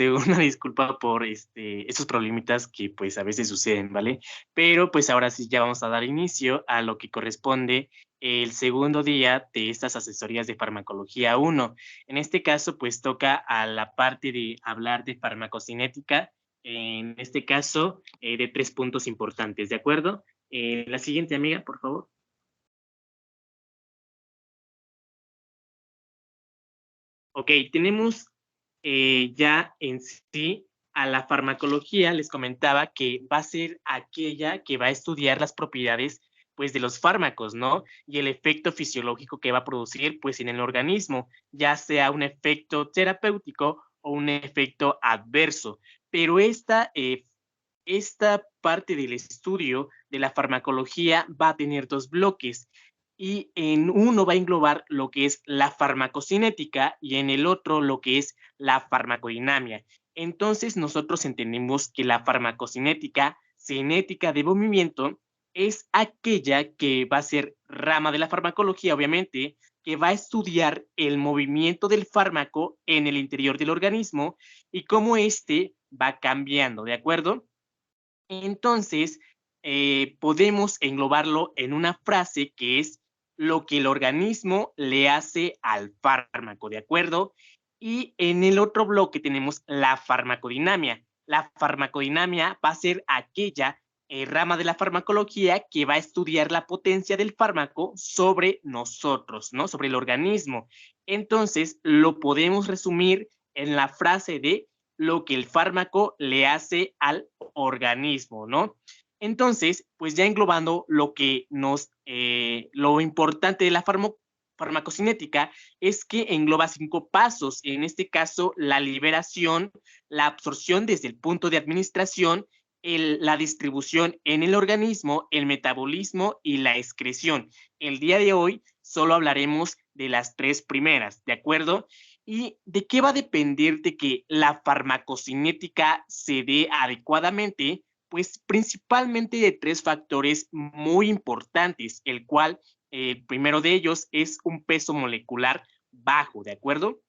una disculpa por esos problemitas que pues a veces suceden, ¿vale? Pero pues ahora sí ya vamos a dar inicio a lo que corresponde el segundo día de estas asesorías de farmacología uno. En este caso, pues toca a la parte de hablar de farmacocinética, en este caso, de 3 puntos importantes, ¿de acuerdo? La siguiente, amiga, por favor. Ok, tenemos ya en sí a la farmacología, les comentaba que va a ser aquella que va a estudiar las propiedades pues de los fármacos, ¿no? Y el efecto fisiológico que va a producir pues en el organismo, ya sea un efecto terapéutico o un efecto adverso. Pero esta parte del estudio de la farmacología va a tener dos bloques y en uno va a englobar lo que es la farmacocinética y en el otro lo que es la farmacodinamia. Entonces nosotros entendemos que la farmacocinética, cinética de movimiento, es aquella que va a ser rama de la farmacología, obviamente, que va a estudiar el movimiento del fármaco en el interior del organismo y cómo éste va cambiando, ¿de acuerdo? Entonces, podemos englobarlo en una frase que es lo que el organismo le hace al fármaco, ¿de acuerdo? Y en el otro bloque tenemos la farmacodinamia. La farmacodinamia va a ser aquella rama de la farmacología que va a estudiar la potencia del fármaco sobre nosotros, ¿no? Sobre el organismo. Entonces, lo podemos resumir en la frase de lo que el fármaco le hace al organismo, ¿no? Entonces, pues ya englobando lo que lo importante de la farmacocinética es que engloba 5 pasos, en este caso la liberación, la absorción desde el punto de administración, la distribución en el organismo, el metabolismo y la excreción. El día de hoy solo hablaremos de las 3 primeras, ¿de acuerdo? ¿Y de qué va a depender de que la farmacocinética se dé adecuadamente? Pues principalmente de 3 factores muy importantes, el cual el primero de ellos es un peso molecular bajo, ¿de acuerdo?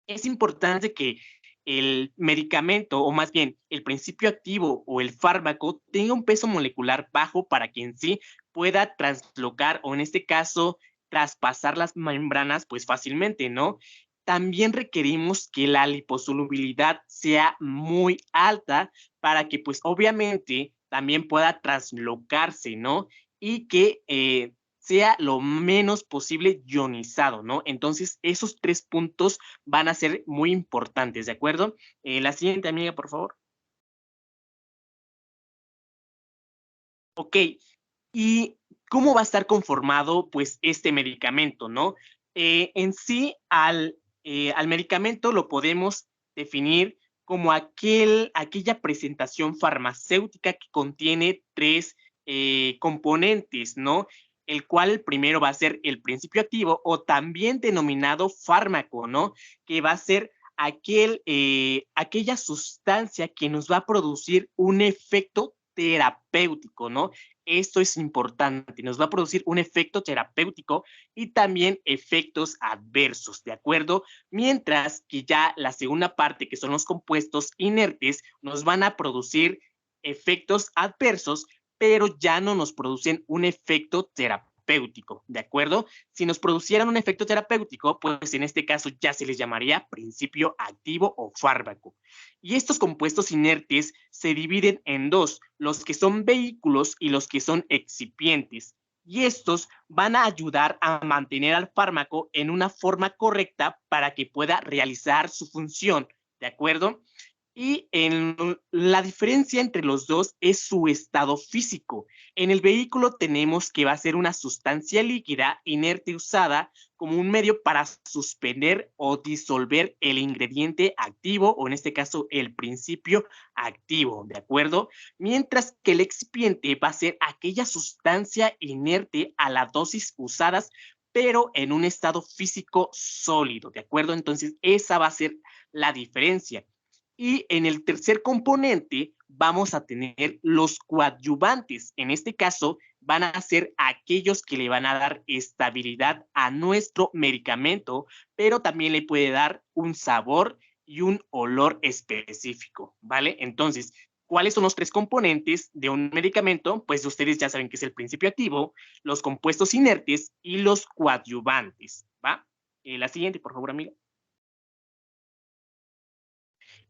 Es importante que el medicamento, o más bien el principio activo o el fármaco, tenga un peso molecular bajo para que en sí pueda translocar o en este caso traspasar las membranas pues fácilmente, ¿no? También requerimos que la liposolubilidad sea muy alta para que pues obviamente también pueda translocarse, ¿no? Y que sea lo menos posible ionizado, ¿no? Entonces, esos 3 puntos van a ser muy importantes, ¿de acuerdo? La siguiente, amiga, por favor. Ok, ¿y cómo va a estar conformado, pues, este medicamento, no? En sí, al medicamento lo podemos definir como aquella presentación farmacéutica que contiene 3 componentes, ¿no? El cual el primero va a ser el principio activo o también denominado fármaco, ¿no? Que va a ser aquella sustancia que nos va a producir un efecto terapéutico, ¿no? Esto es importante, nos va a producir un efecto terapéutico y también efectos adversos, ¿de acuerdo? Mientras que ya la segunda parte, que son los compuestos inertes, nos van a producir efectos adversos, pero ya no nos producen un efecto terapéutico, ¿de acuerdo? Si nos producieran un efecto terapéutico, pues en este caso ya se les llamaría principio activo o fármaco. Y estos compuestos inertes se dividen en dos, los que son vehículos y los que son excipientes. Y estos van a ayudar a mantener al fármaco en una forma correcta para que pueda realizar su función, ¿de acuerdo? Y la diferencia entre los dos es su estado físico. En el vehículo tenemos que va a ser una sustancia líquida inerte usada como un medio para suspender o disolver el ingrediente activo o en este caso el principio activo, ¿de acuerdo? Mientras que el excipiente va a ser aquella sustancia inerte a la dosis usadas pero en un estado físico sólido, ¿de acuerdo? Entonces esa va a ser la diferencia. Y en el tercer componente vamos a tener los coadyuvantes. En este caso, van a ser aquellos que le van a dar estabilidad a nuestro medicamento, pero también le puede dar un sabor y un olor específico, ¿vale? Entonces, ¿cuáles son los tres componentes de un medicamento? Pues ustedes ya saben que es el principio activo, los compuestos inertes y los coadyuvantes, ¿va? La siguiente, por favor, amiga.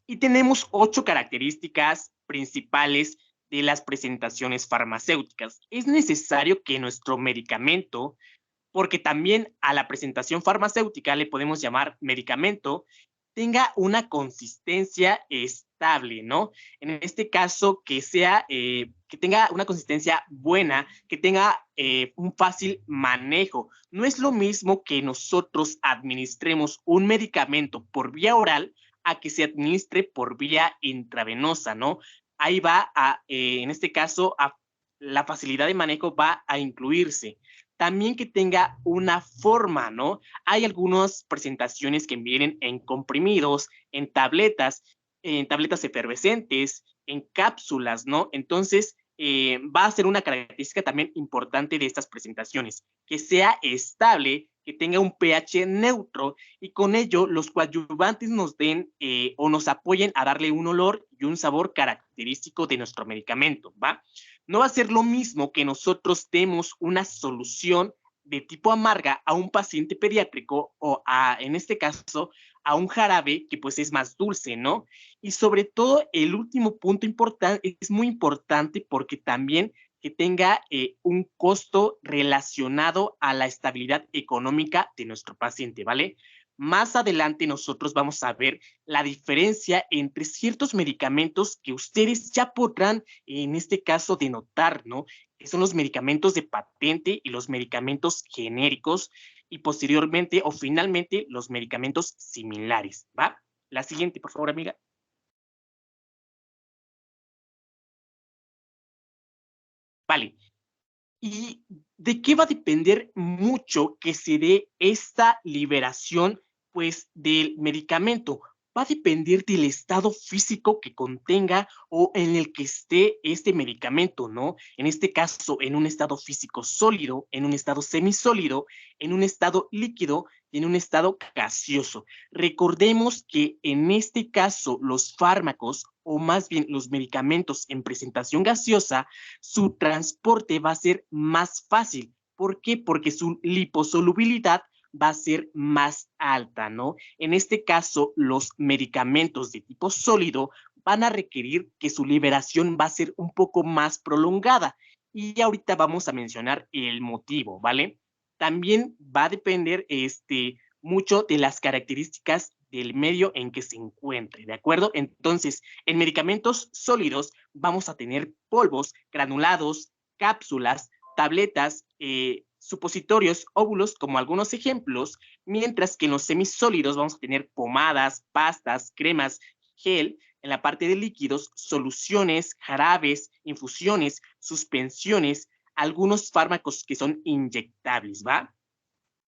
Y tenemos 8 características principales de las presentaciones farmacéuticas. Es necesario que nuestro medicamento, porque también a la presentación farmacéutica le podemos llamar medicamento, tenga una consistencia estable, ¿no? En este caso, que tenga una consistencia buena, que tenga un fácil manejo. No es lo mismo que nosotros administremos un medicamento por vía oral a que se administre por vía intravenosa, ¿no? Ahí va en este caso, la facilidad de manejo va a incluirse. También que tenga una forma, ¿no? Hay algunas presentaciones que vienen en comprimidos, en tabletas efervescentes, en cápsulas, ¿no? Entonces, va a ser una característica también importante de estas presentaciones, que sea estable, que tenga un pH neutro y con ello los coadyuvantes nos den o nos apoyen a darle un olor y un sabor característico de nuestro medicamento, ¿va? No va a ser lo mismo que nosotros demos una solución de tipo amarga a un paciente pediátrico o en este caso, a un jarabe que pues es más dulce, ¿no? Y sobre todo, el último punto importante es muy importante porque también que tenga un costo relacionado a la estabilidad económica de nuestro paciente, ¿vale? Más adelante nosotros vamos a ver la diferencia entre ciertos medicamentos que ustedes ya podrán, en este caso, denotar, ¿no? Que son los medicamentos de patente y los medicamentos genéricos y posteriormente o finalmente los medicamentos similares, ¿va? La siguiente, por favor, amiga. Vale. ¿Y de qué va a depender mucho que se dé esta liberación, pues, del medicamento? Va a depender del estado físico que contenga o en el que esté este medicamento, ¿no? En este caso, en un estado físico sólido, en un estado semisólido, en un estado líquido y en un estado gaseoso. Recordemos que en este caso los fármacos o más bien los medicamentos en presentación gaseosa su transporte va a ser más fácil. ¿Por qué? Porque su liposolubilidad va a ser más alta, ¿no? En este caso, los medicamentos de tipo sólido van a requerir que su liberación va a ser un poco más prolongada. Y ahorita vamos a mencionar el motivo, ¿vale? También va a depender mucho de las características del medio en que se encuentre, ¿de acuerdo? Entonces, en medicamentos sólidos vamos a tener polvos, granulados, cápsulas, tabletas, supositorios, óvulos, como algunos ejemplos, mientras que en los semisólidos vamos a tener pomadas, pastas, cremas, gel, en la parte de líquidos, soluciones, jarabes, infusiones, suspensiones, algunos fármacos que son inyectables, ¿va?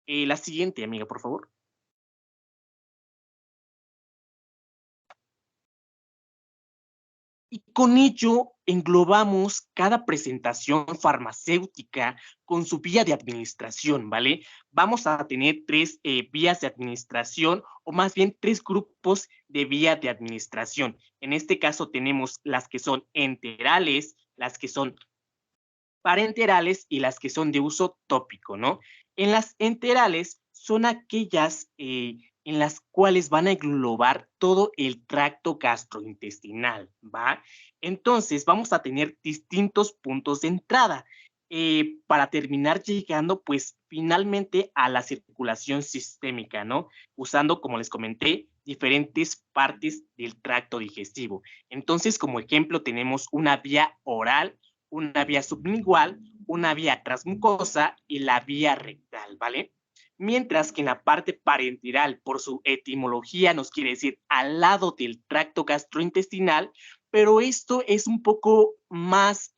La siguiente, amiga, por favor. Y con ello englobamos cada presentación farmacéutica con su vía de administración, ¿vale? Vamos a tener tres vías de administración o más bien tres grupos de vía de administración. En este caso tenemos las que son enterales, las que son parenterales y las que son de uso tópico, ¿no? En las enterales son aquellas en las cuales van a englobar todo el tracto gastrointestinal, ¿va? Entonces vamos a tener distintos puntos de entrada para terminar llegando, pues, finalmente a la circulación sistémica, ¿no? Usando, como les comenté, diferentes partes del tracto digestivo. Entonces, como ejemplo, tenemos una vía oral, una vía sublingual, una vía transmucosa y la vía rectal, ¿vale? Mientras que en la parte parenteral, por su etimología, nos quiere decir al lado del tracto gastrointestinal, pero esto es un poco más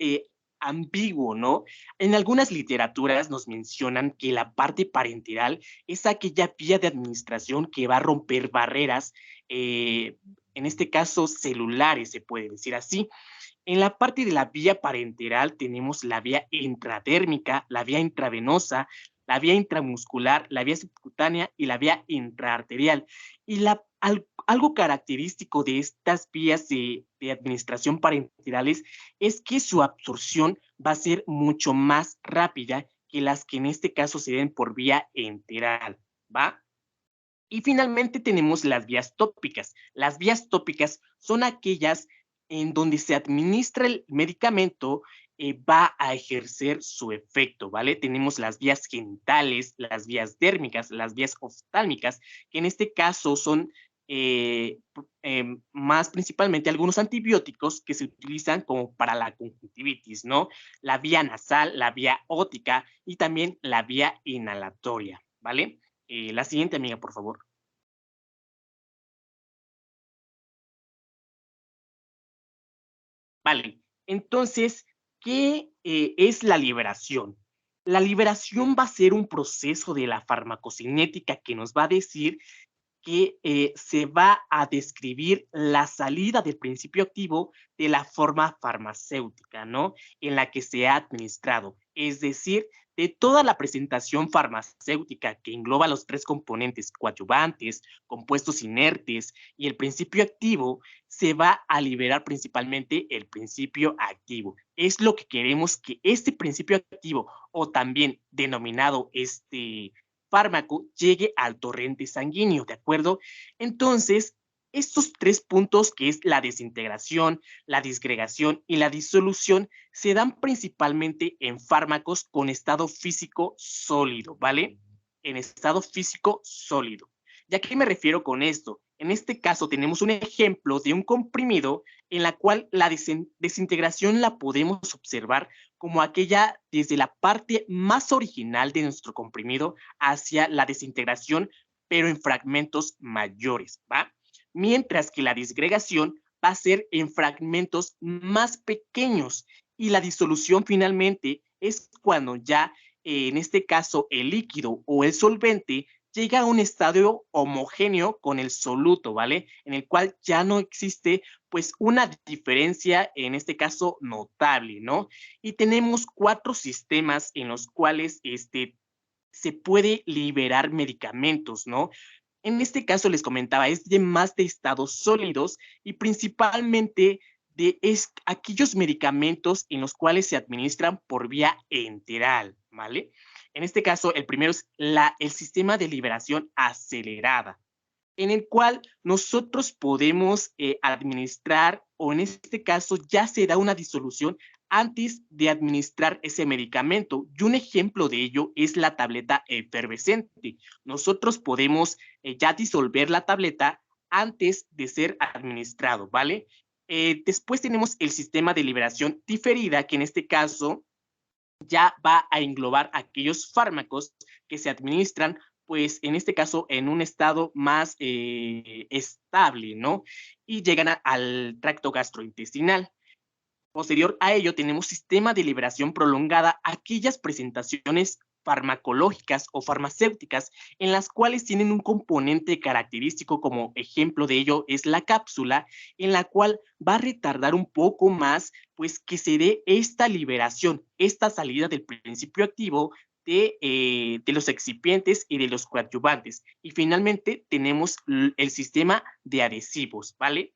ambiguo, ¿no? En algunas literaturas nos mencionan que la parte parenteral es aquella vía de administración que va a romper barreras, en este caso celulares, se puede decir así. En la parte de la vía parenteral tenemos la vía intradérmica, la vía intravenosa, la vía intramuscular, la vía subcutánea y la vía intraarterial. Y la Algo característico de estas vías de administración parenterales es que su absorción va a ser mucho más rápida que las que en este caso se den por vía enteral, ¿va? Y finalmente tenemos las vías tópicas. Las vías tópicas son aquellas en donde se administra el medicamento, va a ejercer su efecto, ¿vale? Tenemos las vías genitales, las vías dérmicas, las vías oftálmicas, que en este caso son más principalmente algunos antibióticos que se utilizan como para la conjuntivitis, ¿no? La vía nasal, la vía ótica y también la vía inhalatoria, ¿vale? La siguiente, amiga, por favor. Vale, entonces, ¿qué es la liberación? La liberación va a ser un proceso de la farmacocinética que nos va a decir que se va a describir la salida del principio activo de la forma farmacéutica, ¿no? En la que se ha administrado. Es decir, de toda la presentación farmacéutica que engloba los tres componentes coadyuvantes, compuestos inertes y el principio activo, se va a liberar principalmente el principio activo. Es lo que queremos que este principio activo, o también denominado fármaco, llegue al torrente sanguíneo, ¿de acuerdo? Entonces, estos tres puntos, que es la desintegración, la disgregación y la disolución, se dan principalmente en fármacos con estado físico sólido, ¿vale? En estado físico sólido. ¿Y a qué me refiero con esto? En este caso tenemos un ejemplo de un comprimido en la cual la desintegración la podemos observar como aquella desde la parte más original de nuestro comprimido hacia la desintegración, pero en fragmentos mayores, ¿va? Mientras que la disgregación va a ser en fragmentos más pequeños y la disolución finalmente es cuando ya, en este caso, el líquido o el solvente llega a un estadio homogéneo con el soluto, ¿vale? En el cual ya no existe pues una diferencia, en este caso, notable, ¿no? Y tenemos 4 sistemas en los cuales se puede liberar medicamentos, ¿no? En este caso les comentaba, es de más de estados sólidos y principalmente de aquellos medicamentos en los cuales se administran por vía enteral, ¿vale? En este caso, el primero es el sistema de liberación acelerada, en el cual nosotros podemos administrar, o en este caso ya se da una disolución antes de administrar ese medicamento. Y un ejemplo de ello es la tableta efervescente. Nosotros podemos ya disolver la tableta antes de ser administrado, ¿vale? Después tenemos el sistema de liberación diferida, que en este caso ya va a englobar aquellos fármacos que se administran, pues en este caso en un estado más estable, ¿no? Y llegan al tracto gastrointestinal. Posterior a ello, tenemos sistema de liberación prolongada, aquellas presentaciones farmacológicas o farmacéuticas en las cuales tienen un componente característico, como ejemplo de ello es la cápsula, en la cual va a retardar un poco más, pues que se dé esta liberación, esta salida del principio activo de los excipientes y de los coadyuvantes. Y finalmente tenemos el sistema de adhesivos, ¿vale?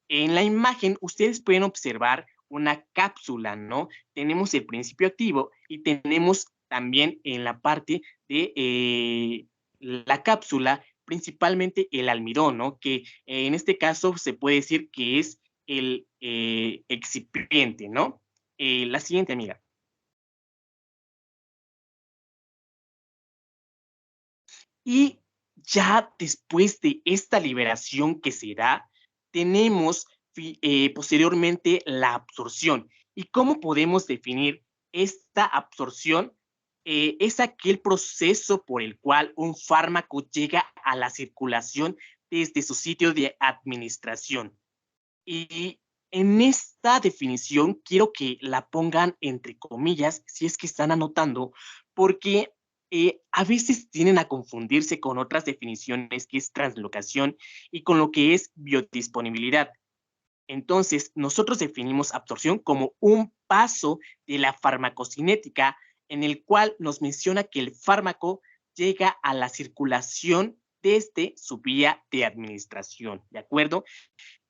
En la imagen ustedes pueden observar una cápsula, ¿no? Tenemos el principio activo y tenemos también en la parte de la cápsula principalmente el almidón, ¿no? Que en este caso se puede decir que es el excipiente, ¿no? La siguiente, amiga. Y ya después de esta liberación que se da, tenemos posteriormente la absorción. ¿Y cómo podemos definir esta absorción? Es aquel proceso por el cual un fármaco llega a la circulación desde su sitio de administración. Y en esta definición quiero que la pongan entre comillas, si es que están anotando, porque a veces tienden a confundirse con otras definiciones que es translocación y con lo que es biodisponibilidad. Entonces, nosotros definimos absorción como un paso de la farmacocinética en el cual nos menciona que el fármaco llega a la circulación desde su vía de administración, ¿de acuerdo?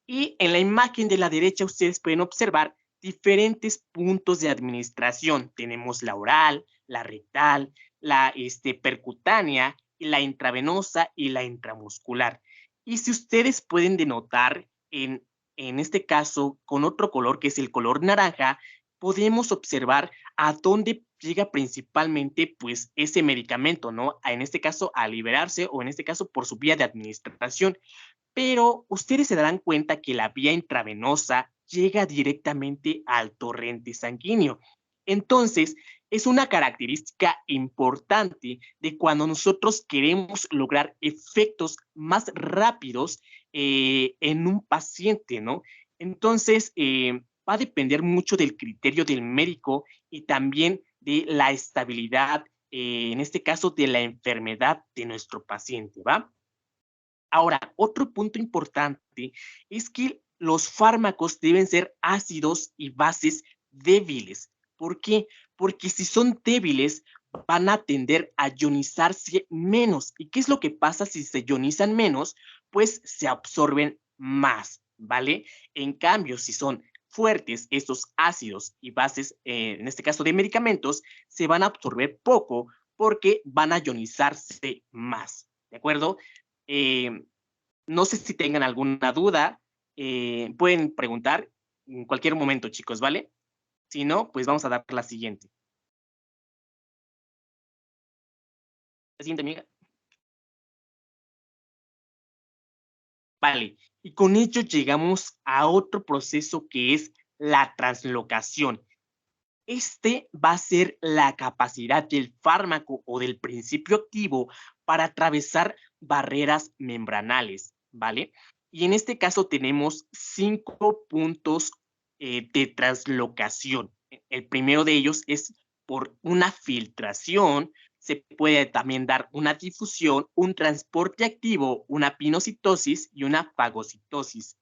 Y en la imagen de la derecha ustedes pueden observar diferentes puntos de administración. Tenemos la oral, la rectal, la percutánea, la intravenosa y la intramuscular. Y si ustedes pueden denotar en este caso con otro color, que es el color naranja, podemos observar a dónde llega principalmente pues ese medicamento, ¿no? En este caso a liberarse o en este caso por su vía de administración. Pero ustedes se darán cuenta que la vía intravenosa llega directamente al torrente sanguíneo. Entonces, es una característica importante de cuando nosotros queremos lograr efectos más rápidos en un paciente, ¿no? Entonces, va a depender mucho del criterio del médico y también de la estabilidad, en este caso, de la enfermedad de nuestro paciente, ¿va? Ahora, otro punto importante es que los fármacos deben ser ácidos y bases débiles. ¿Por qué? Porque si son débiles, van a tender a ionizarse menos. ¿Y qué es lo que pasa si se ionizan menos? Pues se absorben más, ¿vale? En cambio, si son fuertes, estos ácidos y bases, en este caso de medicamentos, se van a absorber poco porque van a ionizarse más, ¿de acuerdo? Eh, no sé si tengan alguna duda, pueden preguntar en cualquier momento, chicos, ¿vale? Si no, pues vamos a dar la siguiente. La siguiente, amiga. Vale, y con ello llegamos a otro proceso que es la translocación. Este va a ser la capacidad del fármaco o del principio activo para atravesar barreras membranales, ¿vale? Y en este caso tenemos 5 puntos de translocación. El primero de ellos es por una filtración, se puede también dar una difusión, un transporte activo, una pinocitosis y una fagocitosis.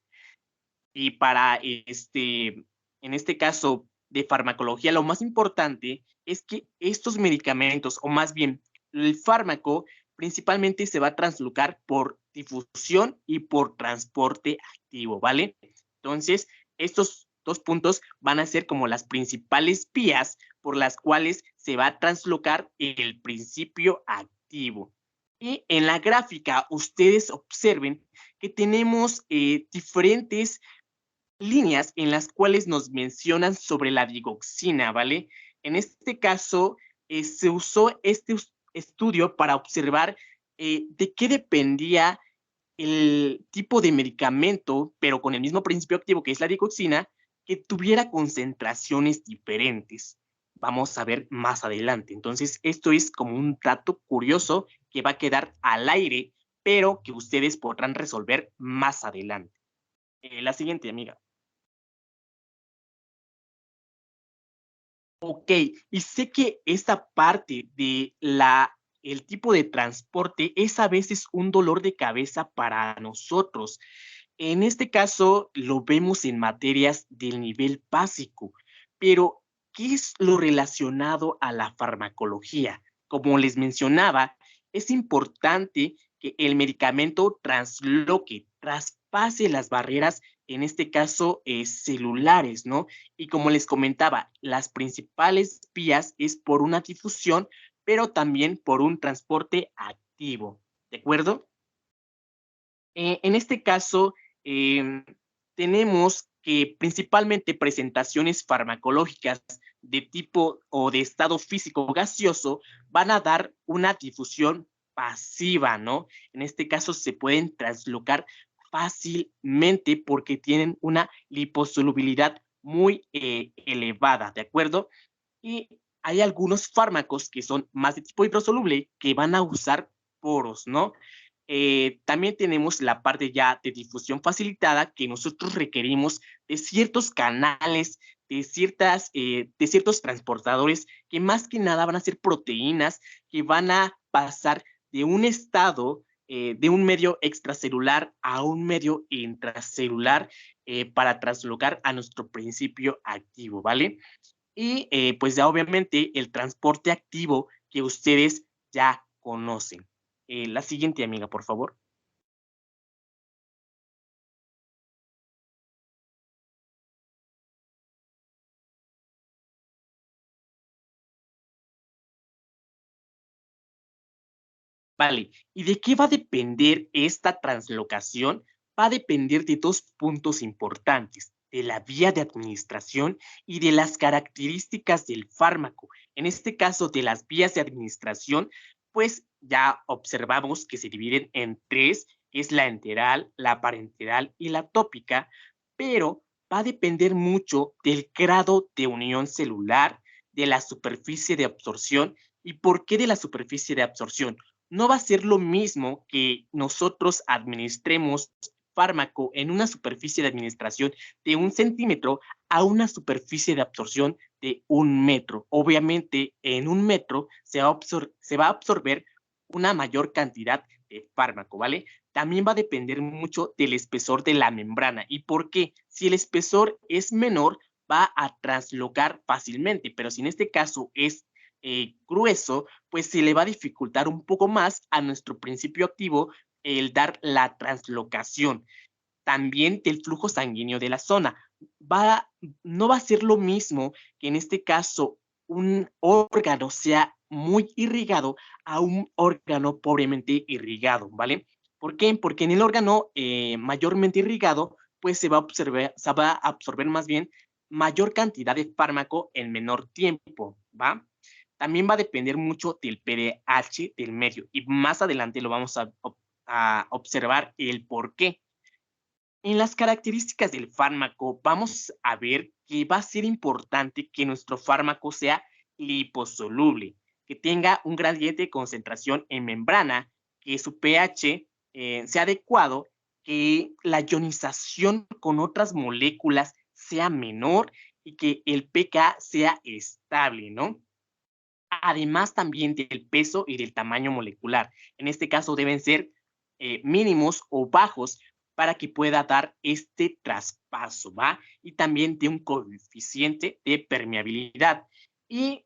Y para en este caso de farmacología, lo más importante es que estos medicamentos, o más bien el fármaco, principalmente se va a translocar por difusión y por transporte activo, ¿vale? Entonces, estos dos puntos van a ser como las principales vías por las cuales se va a translocar el principio activo. Y en la gráfica, ustedes observen que tenemos diferentes líneas en las cuales nos mencionan sobre la digoxina, ¿vale? En este caso, se usó este estudio para observar de qué dependía el tipo de medicamento, pero con el mismo principio activo que es la digoxina, que tuviera concentraciones diferentes. Vamos a ver más adelante. Entonces, esto es como un dato curioso que va a quedar al aire, pero que ustedes podrán resolver más adelante. La siguiente, amiga. Ok, y sé que esta parte de el tipo de transporte es a veces un dolor de cabeza para nosotros. En este caso lo vemos en materias del nivel básico, pero ¿qué es lo relacionado a la farmacología? Como les mencionaba, es importante que el medicamento transloque, traspase las barreras, en este caso celulares, ¿no? Y como les comentaba, las principales vías es por una difusión, pero también por un transporte activo, ¿de acuerdo? En este caso, tenemos que principalmente presentaciones farmacológicas de tipo o de estado físico gaseoso van a dar una difusión pasiva, ¿no? En este caso se pueden translocar fácilmente porque tienen una liposolubilidad muy elevada, ¿de acuerdo? Y hay algunos fármacos que son más de tipo hidrosoluble que van a usar poros, ¿no? También tenemos la parte ya de difusión facilitada que nosotros requerimos de ciertos canales, de ciertos transportadores que más que nada van a ser proteínas que van a pasar de un estado, de un medio extracelular a un medio intracelular para traslocar a nuestro principio activo, ¿vale? Y pues ya obviamente el transporte activo que ustedes ya conocen. La siguiente, amiga, por favor. Vale, ¿y de qué va a depender esta translocación? Va a depender de dos puntos importantes, de la vía de administración y de las características del fármaco. En este caso, de las vías de administración, pues ya observamos que se dividen en tres, que es la enteral, la parenteral y la tópica, pero va a depender mucho del grado de unión celular, de la superficie de absorción. ¿Y por qué de la superficie de absorción? No va a ser lo mismo que nosotros administremos fármaco en una superficie de administración de 1 centímetro a una superficie de absorción de 1 metro. Obviamente, en 1 metro se va a absorber una mayor cantidad de fármaco, ¿vale? También va a depender mucho del espesor de la membrana. ¿Y por qué? Si el espesor es menor, va a translocar fácilmente, pero si en este caso es grueso, pues se le va a dificultar un poco más a nuestro principio activo el dar la translocación. También del flujo sanguíneo de la zona. Va, no va a ser lo mismo que en este caso un órgano sea muy irrigado a un órgano pobremente irrigado, ¿vale? ¿Por qué? Porque en el órgano mayormente irrigado, pues se va a absorber más bien mayor cantidad de fármaco en menor tiempo, ¿va? También va a depender mucho del pH del medio y más adelante lo vamos a observar el por qué. En las características del fármaco vamos a ver que va a ser importante que nuestro fármaco sea liposoluble, que tenga un gradiente de concentración en membrana, que su pH sea adecuado, que la ionización con otras moléculas sea menor y que el pK sea estable, ¿no? Además también del peso y del tamaño molecular. En este caso deben ser mínimos o bajos para que pueda dar este traspaso, ¿va? Y también de un coeficiente de permeabilidad. Y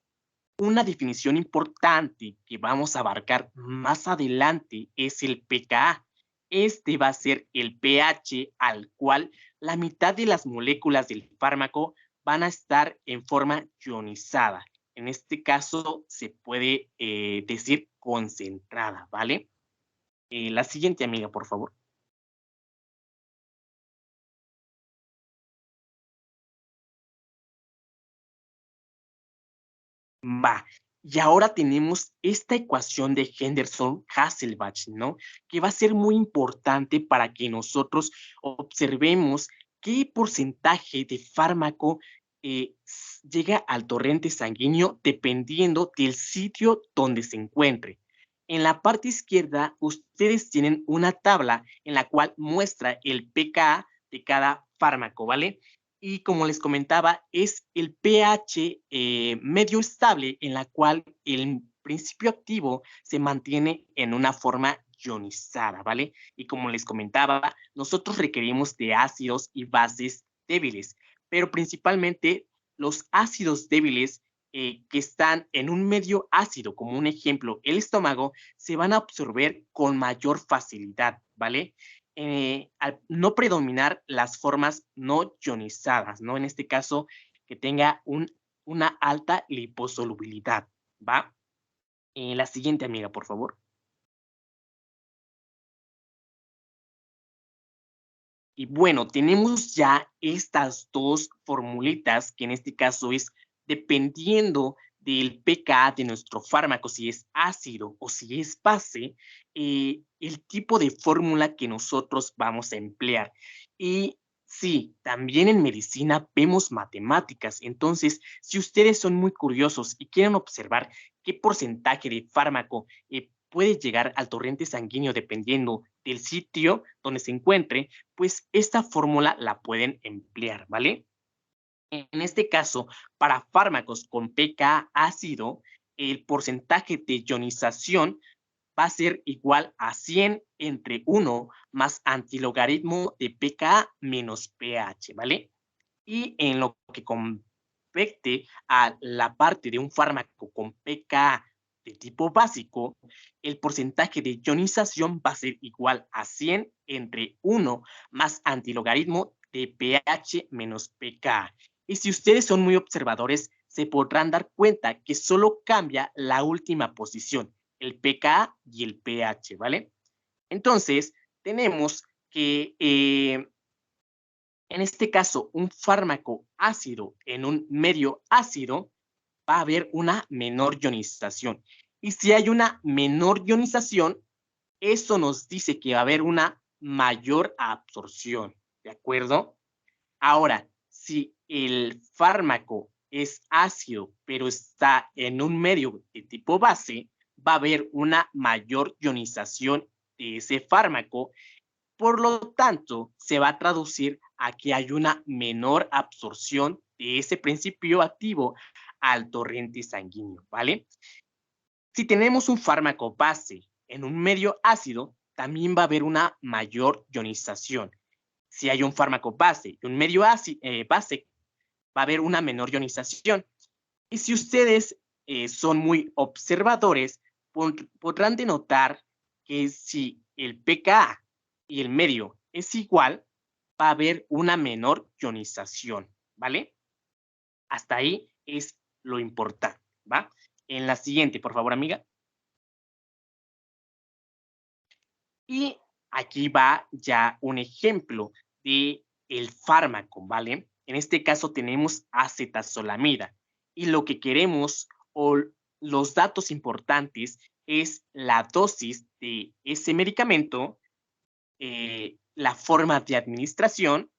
una definición importante que vamos a abarcar más adelante es el pKa. Este va a ser el pH al cual la mitad de las moléculas del fármaco van a estar en forma ionizada. En este caso se puede decir concentrada, ¿vale? La siguiente, amiga, por favor. Va. Y ahora tenemos esta ecuación de Henderson-Hasselbalch, ¿no? Que va a ser muy importante para que nosotros observemos qué porcentaje de fármaco llega al torrente sanguíneo dependiendo del sitio donde se encuentre. En la parte izquierda, ustedes tienen una tabla en la cual muestra el pKa de cada fármaco, ¿vale? Y como les comentaba, es el pH medio estable en la cual el principio activo se mantiene en una forma ionizada, ¿vale? Y como les comentaba, nosotros requerimos de ácidos y bases débiles, pero principalmente los ácidos débiles que están en un medio ácido, como un ejemplo, el estómago, se van a absorber con mayor facilidad, ¿vale? Al no predominar las formas no ionizadas, ¿no? En este caso, que tenga una alta liposolubilidad, ¿va? La siguiente, amiga, por favor. Y bueno, tenemos ya estas dos formulitas, que en este caso es dependiendo del pKa de nuestro fármaco, si es ácido o si es base, el tipo de fórmula que nosotros vamos a emplear. Y sí, también en medicina vemos matemáticas. Entonces, si ustedes son muy curiosos y quieren observar qué porcentaje de fármaco puede llegar al torrente sanguíneo dependiendo del sitio donde se encuentre, pues esta fórmula la pueden emplear, ¿vale? En este caso, para fármacos con pKa ácido, el porcentaje de ionización va a ser igual a 100 entre 1 más antilogaritmo de pKa menos pH, ¿vale? Y en lo que compete a la parte de un fármaco con pKa de tipo básico, el porcentaje de ionización va a ser igual a 100 entre 1 más antilogaritmo de pH menos pK. Y si ustedes son muy observadores, se podrán dar cuenta que solo cambia la última posición, el pK y el pH, ¿vale? Entonces, tenemos que en este caso, un fármaco ácido en un medio ácido va a haber una menor ionización. Y si hay una menor ionización, eso nos dice que va a haber una mayor absorción, ¿de acuerdo? Ahora, si el fármaco es ácido, pero está en un medio de tipo base, va a haber una mayor ionización de ese fármaco. Por lo tanto, se va a traducir a que hay una menor absorción de ese principio activo al torrente sanguíneo, ¿vale? Si tenemos un fármaco base en un medio ácido, también va a haber una mayor ionización. Si hay un fármaco base y un medio base, va a haber una menor ionización. Y si ustedes son muy observadores, podrán denotar que si el pKa y el medio es igual, va a haber una menor ionización, ¿vale? Hasta ahí es lo importante, ¿va? En la siguiente, por favor, amiga. Y aquí va ya un ejemplo de el fármaco, ¿vale? En este caso tenemos acetazolamida y lo que queremos o los datos importantes es la dosis de ese medicamento, la forma de administración,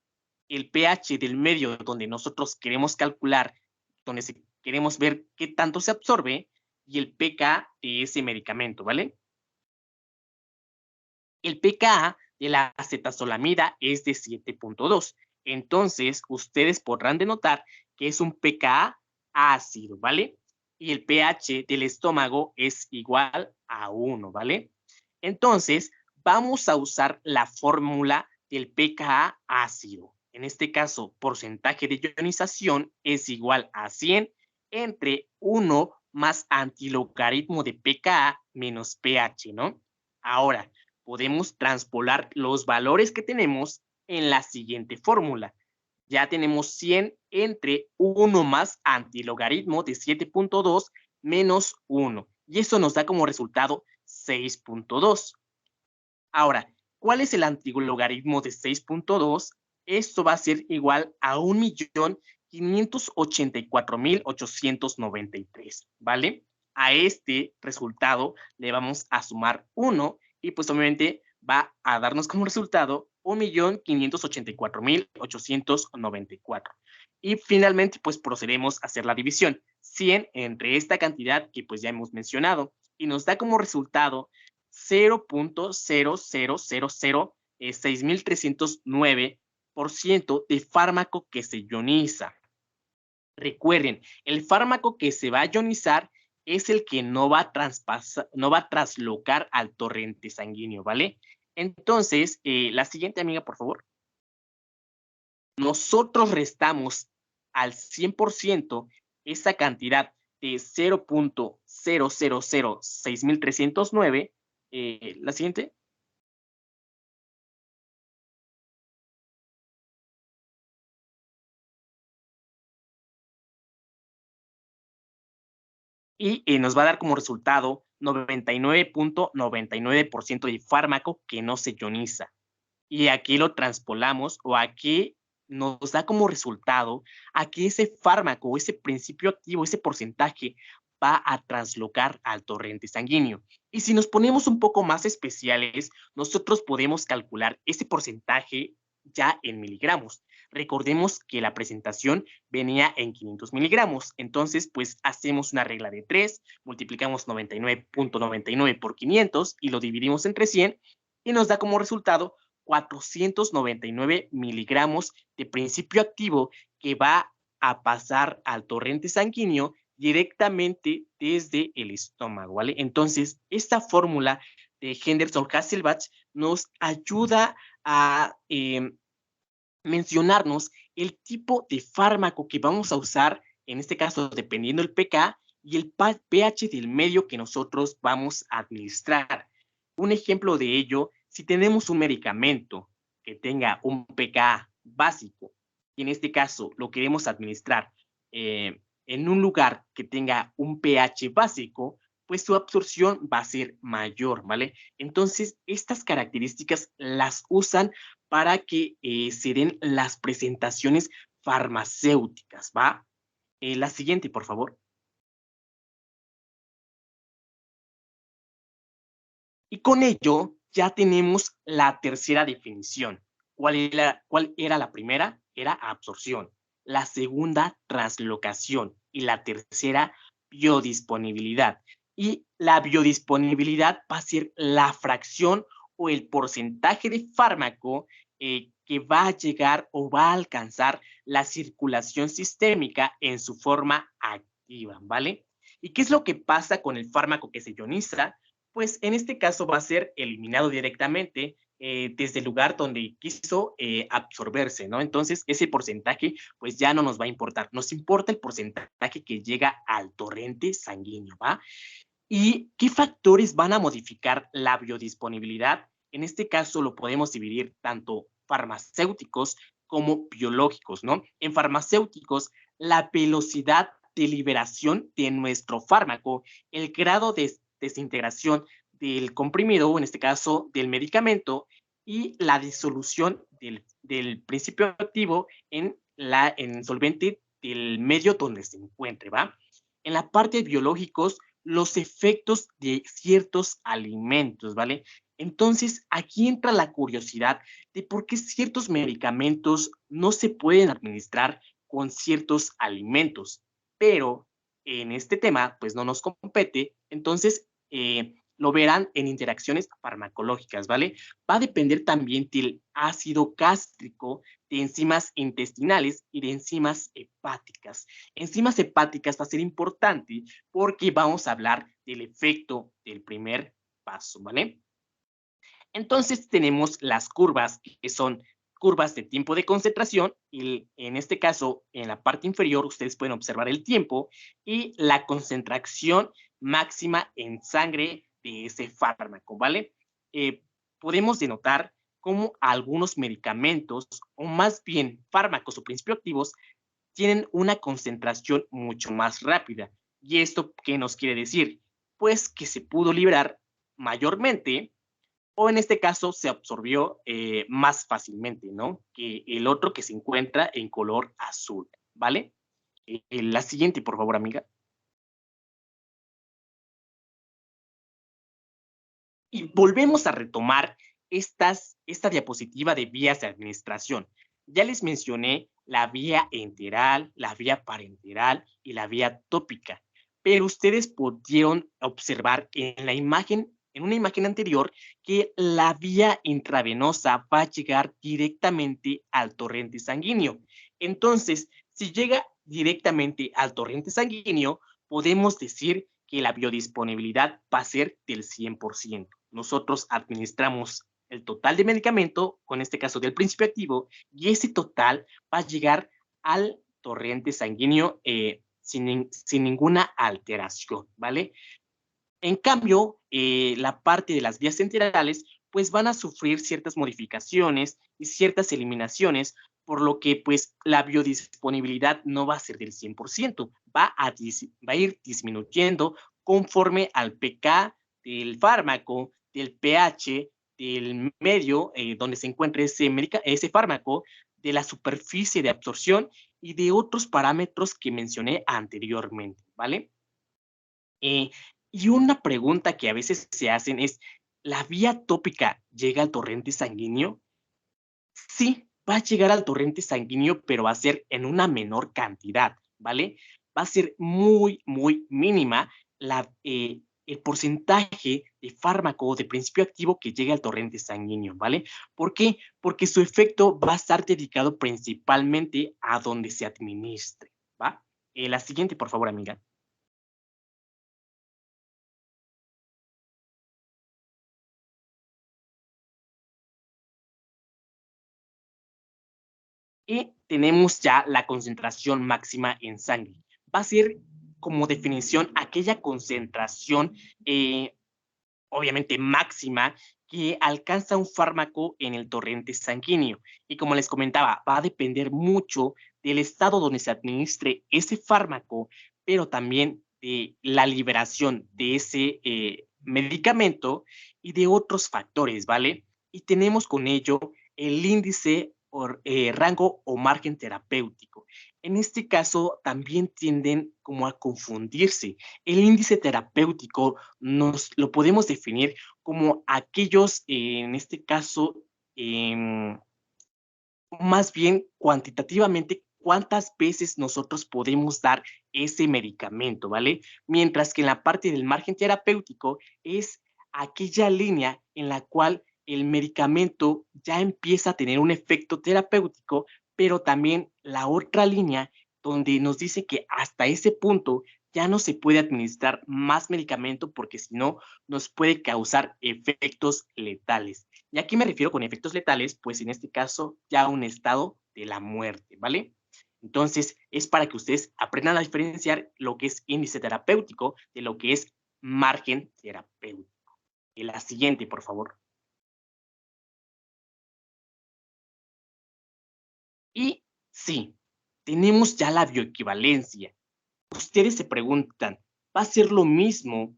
el pH del medio donde nosotros queremos calcular, donde queremos ver qué tanto se absorbe y el pK de ese medicamento, ¿vale? El pKa de la acetazolamida es de 7.2. Entonces, ustedes podrán denotar que es un pKa ácido, ¿vale? Y el pH del estómago es igual a 1, ¿vale? Entonces, vamos a usar la fórmula del pKa ácido. En este caso, porcentaje de ionización es igual a 100 entre 1 más antilogaritmo de pKa menos pH, ¿no? Ahora, podemos transpolar los valores que tenemos en la siguiente fórmula. Ya tenemos 100 entre 1 más antilogaritmo de 7.2 menos 1. Y eso nos da como resultado 6.2. Ahora, ¿cuál es el antilogaritmo de 6.2? Esto va a ser igual a 1.584.893, ¿vale? A este resultado le vamos a sumar 1 y pues obviamente va a darnos como resultado 1.584.894. Y finalmente pues procedemos a hacer la división. 100 entre esta cantidad que pues ya hemos mencionado y nos da como resultado 0.00006.309% de fármaco que se ioniza. Recuerden, el fármaco que se va a ionizar es el que no va a traslocar al torrente sanguíneo, ¿vale? Entonces, la siguiente, amiga, por favor. Nosotros restamos al 100% esa cantidad de 0.0006309. La siguiente. Y nos va a dar como resultado 99.99% de fármaco que no se ioniza. Y aquí lo transpolamos o aquí nos da como resultado a que ese fármaco, ese principio activo, ese porcentaje va a translocar al torrente sanguíneo. Y si nos ponemos un poco más especiales, nosotros podemos calcular ese porcentaje ya en miligramos. Recordemos que la presentación venía en 500 miligramos, entonces pues hacemos una regla de 3, multiplicamos 99.99 por 500 y lo dividimos entre 100 y nos da como resultado 499 miligramos de principio activo que va a pasar al torrente sanguíneo directamente desde el estómago, ¿vale? Entonces, esta fórmula de Henderson-Hasselbalch nos ayuda a mencionarnos el tipo de fármaco que vamos a usar, en este caso, dependiendo del pK, y el pH del medio que nosotros vamos a administrar. Un ejemplo de ello, si tenemos un medicamento que tenga un pKa básico, y en este caso lo queremos administrar en un lugar que tenga un pH básico, pues su absorción va a ser mayor, ¿vale? Entonces, estas características las usan para que se den las presentaciones farmacéuticas, ¿va? La siguiente, por favor. Y con ello ya tenemos la tercera definición. Cuál era la primera? Era absorción. La segunda, translocación. Y la tercera, biodisponibilidad. Y la biodisponibilidad va a ser la fracción o el porcentaje de fármaco que va a llegar o va a alcanzar la circulación sistémica en su forma activa, ¿vale? ¿Y qué es lo que pasa con el fármaco que se ioniza? Pues en este caso va a ser eliminado directamente desde el lugar donde quiso absorberse, ¿no? Entonces, ese porcentaje, pues ya no nos va a importar. Nos importa el porcentaje que llega al torrente sanguíneo, ¿va? ¿Y qué factores van a modificar la biodisponibilidad? En este caso lo podemos dividir tanto farmacéuticos como biológicos, ¿no? En farmacéuticos, la velocidad de liberación de nuestro fármaco, el grado de desintegración del comprimido, o en este caso del medicamento, y la disolución del principio activo en solvente del medio donde se encuentre, ¿va? En la parte de biológicos, los efectos de ciertos alimentos, ¿vale? Entonces, aquí entra la curiosidad de por qué ciertos medicamentos no se pueden administrar con ciertos alimentos, pero en este tema, pues no nos compete, entonces lo verán en interacciones farmacológicas, ¿vale? Va a depender también del ácido gástrico, de enzimas intestinales y de enzimas hepáticas. Enzimas hepáticas va a ser importante porque vamos a hablar del efecto del primer paso, ¿vale? Entonces tenemos las curvas que son curvas de tiempo de concentración y en este caso en la parte inferior ustedes pueden observar el tiempo y la concentración máxima en sangre de ese fármaco, ¿vale? Eh, Podemos denotar cómo algunos medicamentos o más bien fármacos o principios activos tienen una concentración mucho más rápida. ¿Y esto qué nos quiere decir? Pues que se pudo liberar mayormente o en este caso se absorbió más fácilmente, ¿no? Que el otro que se encuentra en color azul, ¿vale? La siguiente, por favor, amiga. Y volvemos a retomar esta diapositiva de vías de administración. Ya les mencioné la vía enteral, la vía parenteral y la vía tópica, pero ustedes pudieron observar en una imagen anterior, que la vía intravenosa va a llegar directamente al torrente sanguíneo. Entonces, si llega directamente al torrente sanguíneo, podemos decir que la biodisponibilidad va a ser del 100%. Nosotros administramos el total de medicamento, con este caso del principio activo, y ese total va a llegar al torrente sanguíneo sin ninguna alteración, ¿vale? En cambio, la parte de las vías enterales, pues van a sufrir ciertas modificaciones y ciertas eliminaciones, por lo que pues la biodisponibilidad no va a ser del 100%, va a ir disminuyendo conforme al pK del fármaco, del pH, del medio donde se encuentre ese fármaco, de la superficie de absorción y de otros parámetros que mencioné anteriormente, ¿vale? Eh, y una pregunta que a veces se hacen es, ¿la vía tópica llega al torrente sanguíneo? Sí, va a llegar al torrente sanguíneo, pero va a ser en una menor cantidad, ¿vale? Va a ser muy, muy mínima el porcentaje de fármaco o de principio activo que llegue al torrente sanguíneo, ¿vale? ¿Por qué? Porque su efecto va a estar dedicado principalmente a donde se administre, ¿va? La siguiente, por favor, amiga. Y tenemos ya la concentración máxima en sangre. Va a ser como definición aquella concentración, obviamente máxima, que alcanza un fármaco en el torrente sanguíneo. Y como les comentaba, va a depender mucho del estado donde se administre ese fármaco, pero también de la liberación de ese medicamento y de otros factores, ¿vale? Y tenemos con ello el índice o rango o margen terapéutico. En este caso también tienden como a confundirse. El índice terapéutico nos lo podemos definir como aquellos, en este caso, más bien cuantitativamente, cuántas veces nosotros podemos dar ese medicamento, ¿vale? Mientras que en la parte del margen terapéutico es aquella línea en la cual el medicamento ya empieza a tener un efecto terapéutico, pero también la otra línea donde nos dice que hasta ese punto ya no se puede administrar más medicamento porque si no nos puede causar efectos letales. ¿Y a qué me refiero con efectos letales? Pues en este caso ya un estado de la muerte, ¿vale? Entonces es para que ustedes aprendan a diferenciar lo que es índice terapéutico de lo que es margen terapéutico. Y la siguiente, por favor. Y sí, tenemos ya la bioequivalencia. Ustedes se preguntan, ¿va a ser lo mismo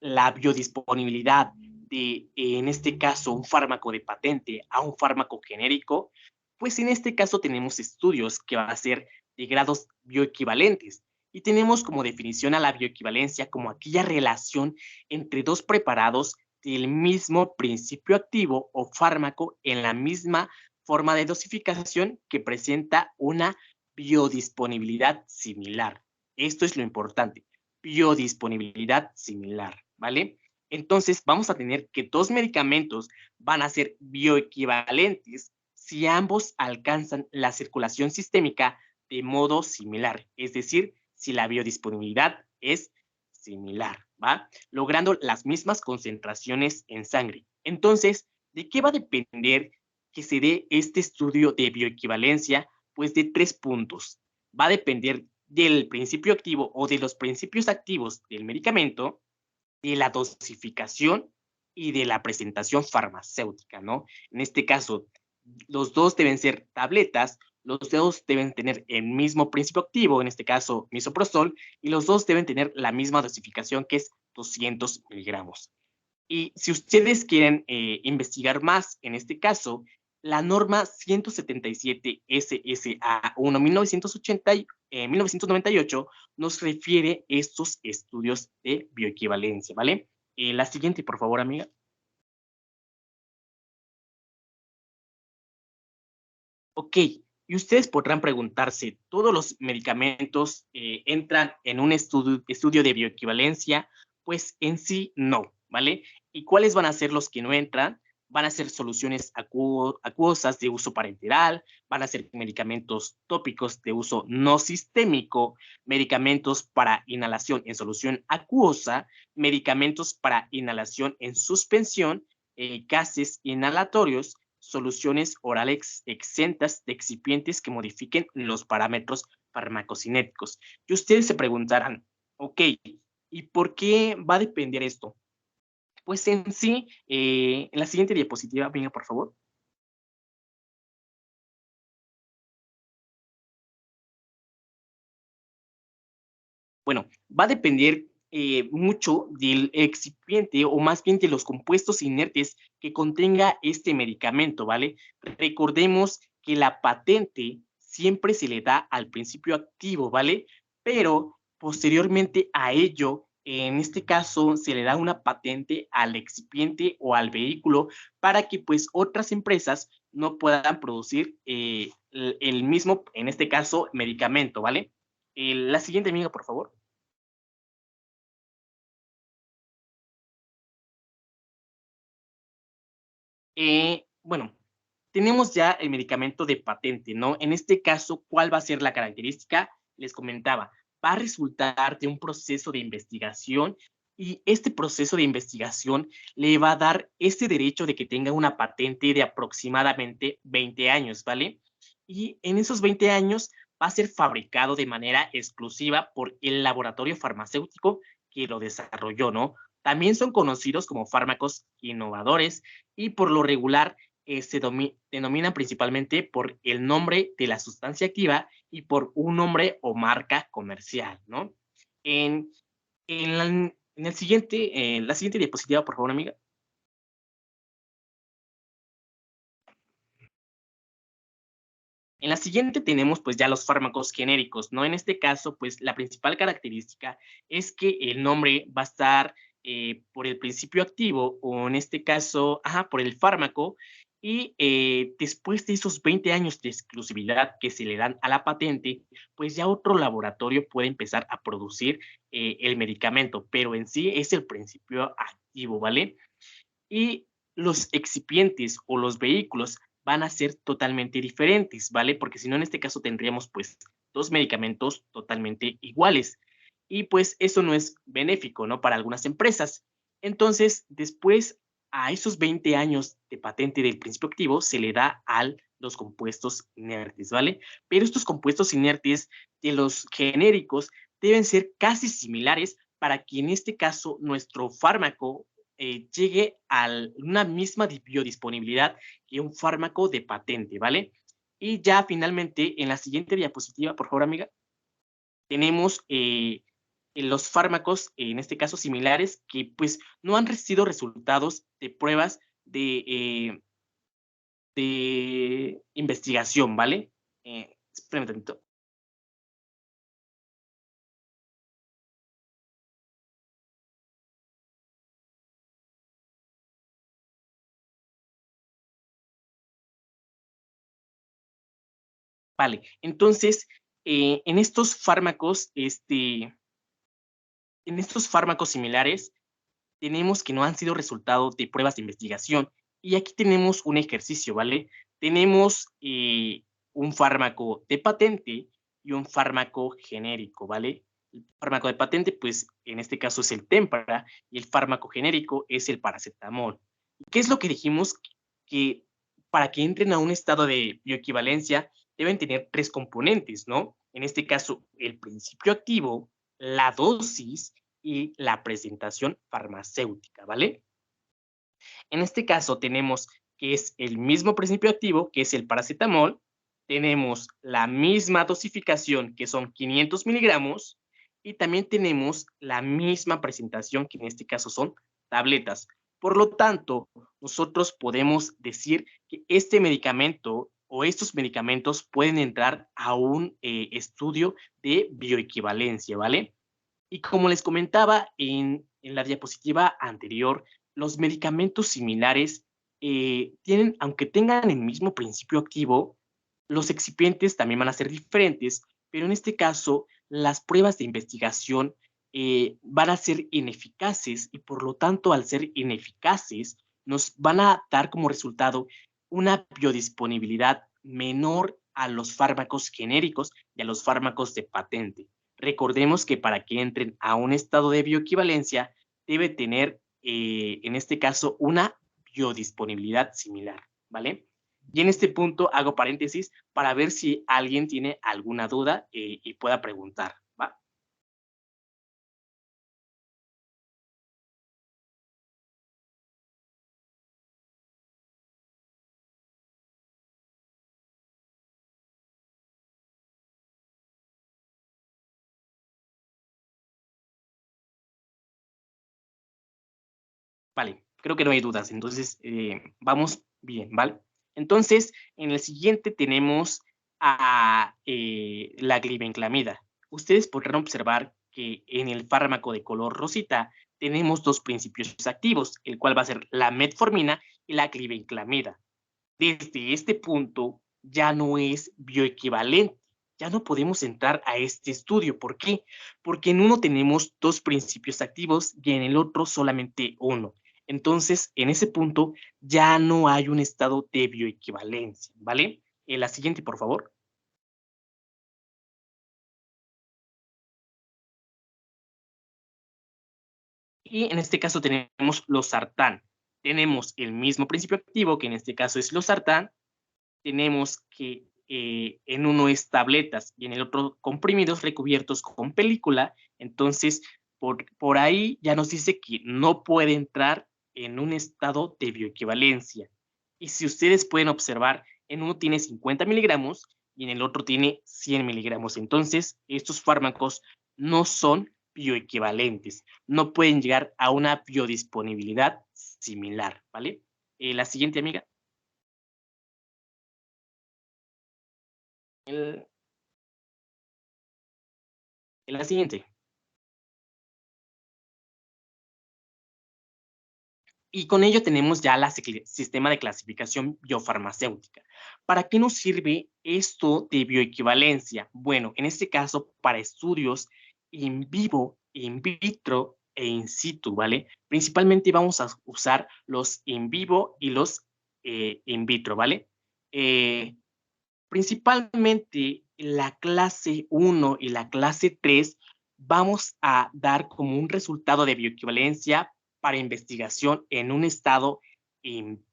la biodisponibilidad de, en este caso, un fármaco de patente a un fármaco genérico? Pues en este caso tenemos estudios que van a ser de grados bioequivalentes y tenemos como definición a la bioequivalencia como aquella relación entre dos preparados del mismo principio activo o fármaco en la misma forma de dosificación que presenta una biodisponibilidad similar. Esto es lo importante, biodisponibilidad similar, ¿vale? Entonces, vamos a tener que dos medicamentos van a ser bioequivalentes si ambos alcanzan la circulación sistémica de modo similar, es decir, si la biodisponibilidad es similar, ¿va? Logrando las mismas concentraciones en sangre. Entonces, ¿de qué va a depender que se dé este estudio de bioequivalencia? Pues de 3 puntos. Va a depender del principio activo o de los principios activos del medicamento, de la dosificación y de la presentación farmacéutica, ¿no? En este caso, los dos deben ser tabletas, los dos deben tener el mismo principio activo, en este caso misoprostol, y los dos deben tener la misma dosificación que es 200 miligramos. Y si ustedes quieren investigar más en este caso, la norma 177 SSA 1 1998 nos refiere estos estudios de bioequivalencia, ¿vale? La siguiente, por favor, amiga. Ok, y ustedes podrán preguntarse, ¿todos los medicamentos entran en un estudio de bioequivalencia? Pues en sí no, ¿vale? ¿Y cuáles van a ser los que no entran? Van a ser soluciones acuosas de uso parenteral, van a ser medicamentos tópicos de uso no sistémico, medicamentos para inhalación en solución acuosa, medicamentos para inhalación en suspensión, gases inhalatorios, soluciones orales exentas de excipientes que modifiquen los parámetros farmacocinéticos. Y ustedes se preguntarán, ok, ¿y por qué va a depender esto? Pues en sí, en la siguiente diapositiva, venga, por favor. Bueno, va a depender mucho del excipiente o más bien de los compuestos inertes que contenga este medicamento, ¿vale? Recordemos que la patente siempre se le da al principio activo, ¿vale? Pero posteriormente a ello, en este caso, se le da una patente al excipiente o al vehículo para que pues otras empresas no puedan producir el mismo, en este caso, medicamento, ¿vale? La siguiente, amiga, por favor. Bueno, tenemos ya el medicamento de patente, ¿no? En este caso, ¿cuál va a ser la característica? Les comentaba, va a resultar de un proceso de investigación y este proceso de investigación le va a dar este derecho de que tenga una patente de aproximadamente 20 años, ¿vale? Y en esos 20 años va a ser fabricado de manera exclusiva por el laboratorio farmacéutico que lo desarrolló, ¿no? También son conocidos como fármacos innovadores y por lo regular se denominan principalmente por el nombre de la sustancia activa y por un nombre o marca comercial, ¿no? En, la siguiente diapositiva, por favor, amiga. En la siguiente tenemos pues ya los fármacos genéricos, ¿no? En este caso, pues la principal característica es que el nombre va a estar por el principio activo o en este caso, por el fármaco y después de esos 20 años de exclusividad que se le dan a la patente, pues ya otro laboratorio puede empezar a producir el medicamento, pero en sí es el principio activo, ¿vale? Y los excipientes o los vehículos van a ser totalmente diferentes, ¿vale? Porque si no, en este caso tendríamos pues dos medicamentos totalmente iguales. Y pues eso no es benéfico, ¿no? Para algunas empresas. Entonces, después a esos 20 años de patente del principio activo se le da a los compuestos inertes, ¿vale? Pero estos compuestos inertes de los genéricos deben ser casi similares para que en este caso nuestro fármaco llegue a una misma biodisponibilidad que un fármaco de patente, ¿vale? Y ya finalmente, en la siguiente diapositiva, por favor, amiga, tenemos los fármacos, en este caso similares, que pues no han sido resultados de pruebas de investigación, ¿vale? Espérame un tantito. Vale, entonces, en estos fármacos similares, tenemos que no han sido resultado de pruebas de investigación. Y aquí tenemos un ejercicio, ¿vale? Tenemos un fármaco de patente y un fármaco genérico, ¿vale? El fármaco de patente, pues en este caso es el Tempra y el fármaco genérico es el paracetamol. ¿Qué es lo que dijimos? Que para que entren a un estado de bioequivalencia deben tener tres componentes, ¿no? En este caso, el principio activo, la dosis y la presentación farmacéutica, ¿vale? En este caso tenemos que es el mismo principio activo, que es el paracetamol, tenemos la misma dosificación, que son 500 miligramos, y también tenemos la misma presentación, que en este caso son tabletas. Por lo tanto, nosotros podemos decir que este medicamento o estos medicamentos pueden entrar a un estudio de bioequivalencia, ¿vale? Y como les comentaba en la diapositiva anterior, los medicamentos similares tienen, aunque tengan el mismo principio activo, los excipientes también van a ser diferentes, pero en este caso las pruebas de investigación van a ser ineficaces y por lo tanto al ser ineficaces nos van a dar como resultado una biodisponibilidad menor a los fármacos genéricos y a los fármacos de patente. Recordemos que para que entren a un estado de bioequivalencia debe tener, en este caso, una biodisponibilidad similar, ¿vale? Y en este punto hago paréntesis para ver si alguien tiene alguna duda y pueda preguntar, ¿va? Vale, creo que no hay dudas, entonces vamos bien, ¿vale? Entonces, en el siguiente tenemos a la glibenclamida. Ustedes podrán observar que en el fármaco de color rosita tenemos dos principios activos, el cual va a ser la metformina y la glibenclamida. Desde este punto ya no es bioequivalente, ya no podemos entrar a este estudio. ¿Por qué? Porque en uno tenemos dos principios activos y en el otro solamente uno. Entonces, en ese punto ya no hay un estado de bioequivalencia, ¿vale? La siguiente, por favor. Y en este caso tenemos losartán. Tenemos el mismo principio activo, que en este caso es losartán. Tenemos que en uno es tabletas y en el otro comprimidos recubiertos con película. Entonces, por ahí ya nos dice que no puede entrar en un estado de bioequivalencia. Y si ustedes pueden observar, en uno tiene 50 miligramos y en el otro tiene 100 miligramos. Entonces, estos fármacos no son bioequivalentes, no pueden llegar a una biodisponibilidad similar, ¿vale? La siguiente, amiga. El- la siguiente. Y con ello tenemos ya el sistema de clasificación biofarmacéutica. ¿Para qué nos sirve esto de bioequivalencia? Bueno, en este caso, para estudios in vivo, in vitro e in situ, ¿vale? Principalmente vamos a usar los in vivo y los in vitro, ¿vale? Principalmente la clase 1 y la clase 3 vamos a dar como un resultado de bioequivalencia para investigación en un estado in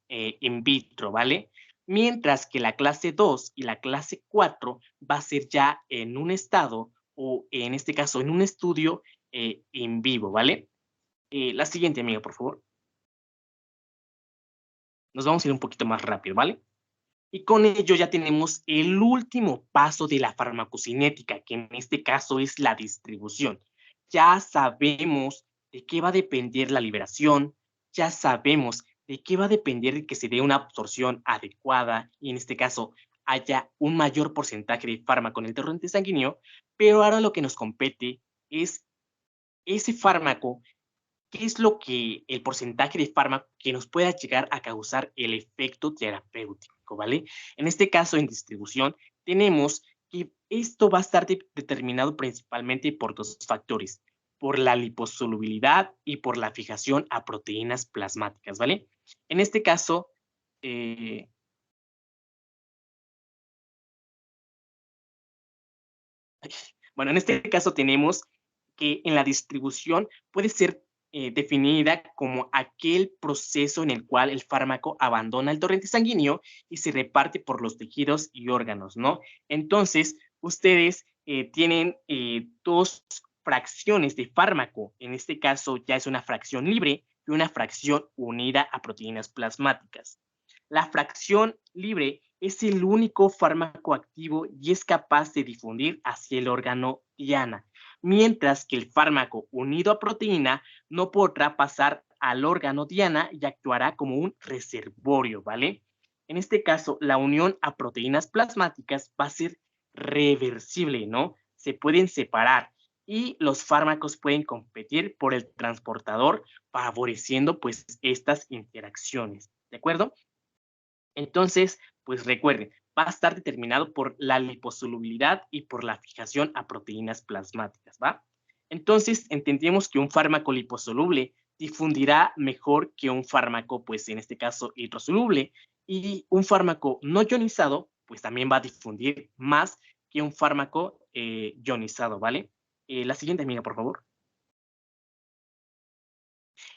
vitro, ¿vale? Mientras que la clase 2 y la clase 4 va a ser ya en un estado o en este caso en un estudio in vivo, ¿vale? La siguiente, amiga, por favor. Nos vamos a ir un poquito más rápido, ¿vale? Y con ello ya tenemos el último paso de la farmacocinética, que en este caso es la distribución. Ya sabemos de qué va a depender la liberación, ya sabemos de qué va a depender de que se dé una absorción adecuada y en este caso haya un mayor porcentaje de fármaco en el torrente sanguíneo, pero ahora lo que nos compete es ese fármaco. ¿Qué es lo que el porcentaje de fármaco que nos pueda llegar a causar el efecto terapéutico, ¿vale? En este caso, en distribución, tenemos que esto va a estar determinado principalmente por dos factores, por la liposolubilidad y por la fijación a proteínas plasmáticas, ¿vale? En este caso, eh, bueno, en este caso tenemos que en la distribución puede ser definida como aquel proceso en el cual el fármaco abandona el torrente sanguíneo y se reparte por los tejidos y órganos, ¿no? Entonces, ustedes tienen dos fracciones de fármaco. En este caso ya es una fracción libre y una fracción unida a proteínas plasmáticas. La fracción libre es el único fármaco activo y es capaz de difundir hacia el órgano diana, mientras que el fármaco unido a proteína no podrá pasar al órgano diana y actuará como un reservorio, ¿vale? En este caso, la unión a proteínas plasmáticas va a ser reversible, ¿no? Se pueden separar y los fármacos pueden competir por el transportador, favoreciendo pues estas interacciones, ¿de acuerdo? Entonces, pues recuerden, va a estar determinado por la liposolubilidad y por la fijación a proteínas plasmáticas, ¿va? Entonces, entendemos que un fármaco liposoluble difundirá mejor que un fármaco, pues en este caso, hidrosoluble, y un fármaco no ionizado, pues también va a difundir más que un fármaco ionizado, ¿vale? La siguiente, amiga, por favor.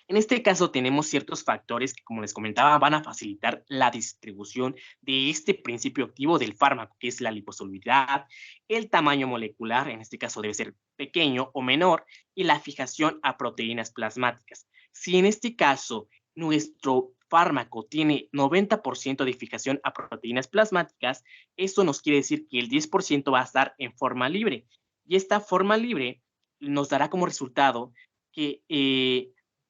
En este caso tenemos ciertos factores que, como les comentaba, van a facilitar la distribución de este principio activo del fármaco, que es la liposolubilidad, el tamaño molecular, en este caso debe ser pequeño o menor, y la fijación a proteínas plasmáticas. Si en este caso nuestro fármaco tiene 90% de fijación a proteínas plasmáticas, eso nos quiere decir que el 10% va a estar en forma libre. Y esta forma libre nos dará como resultado que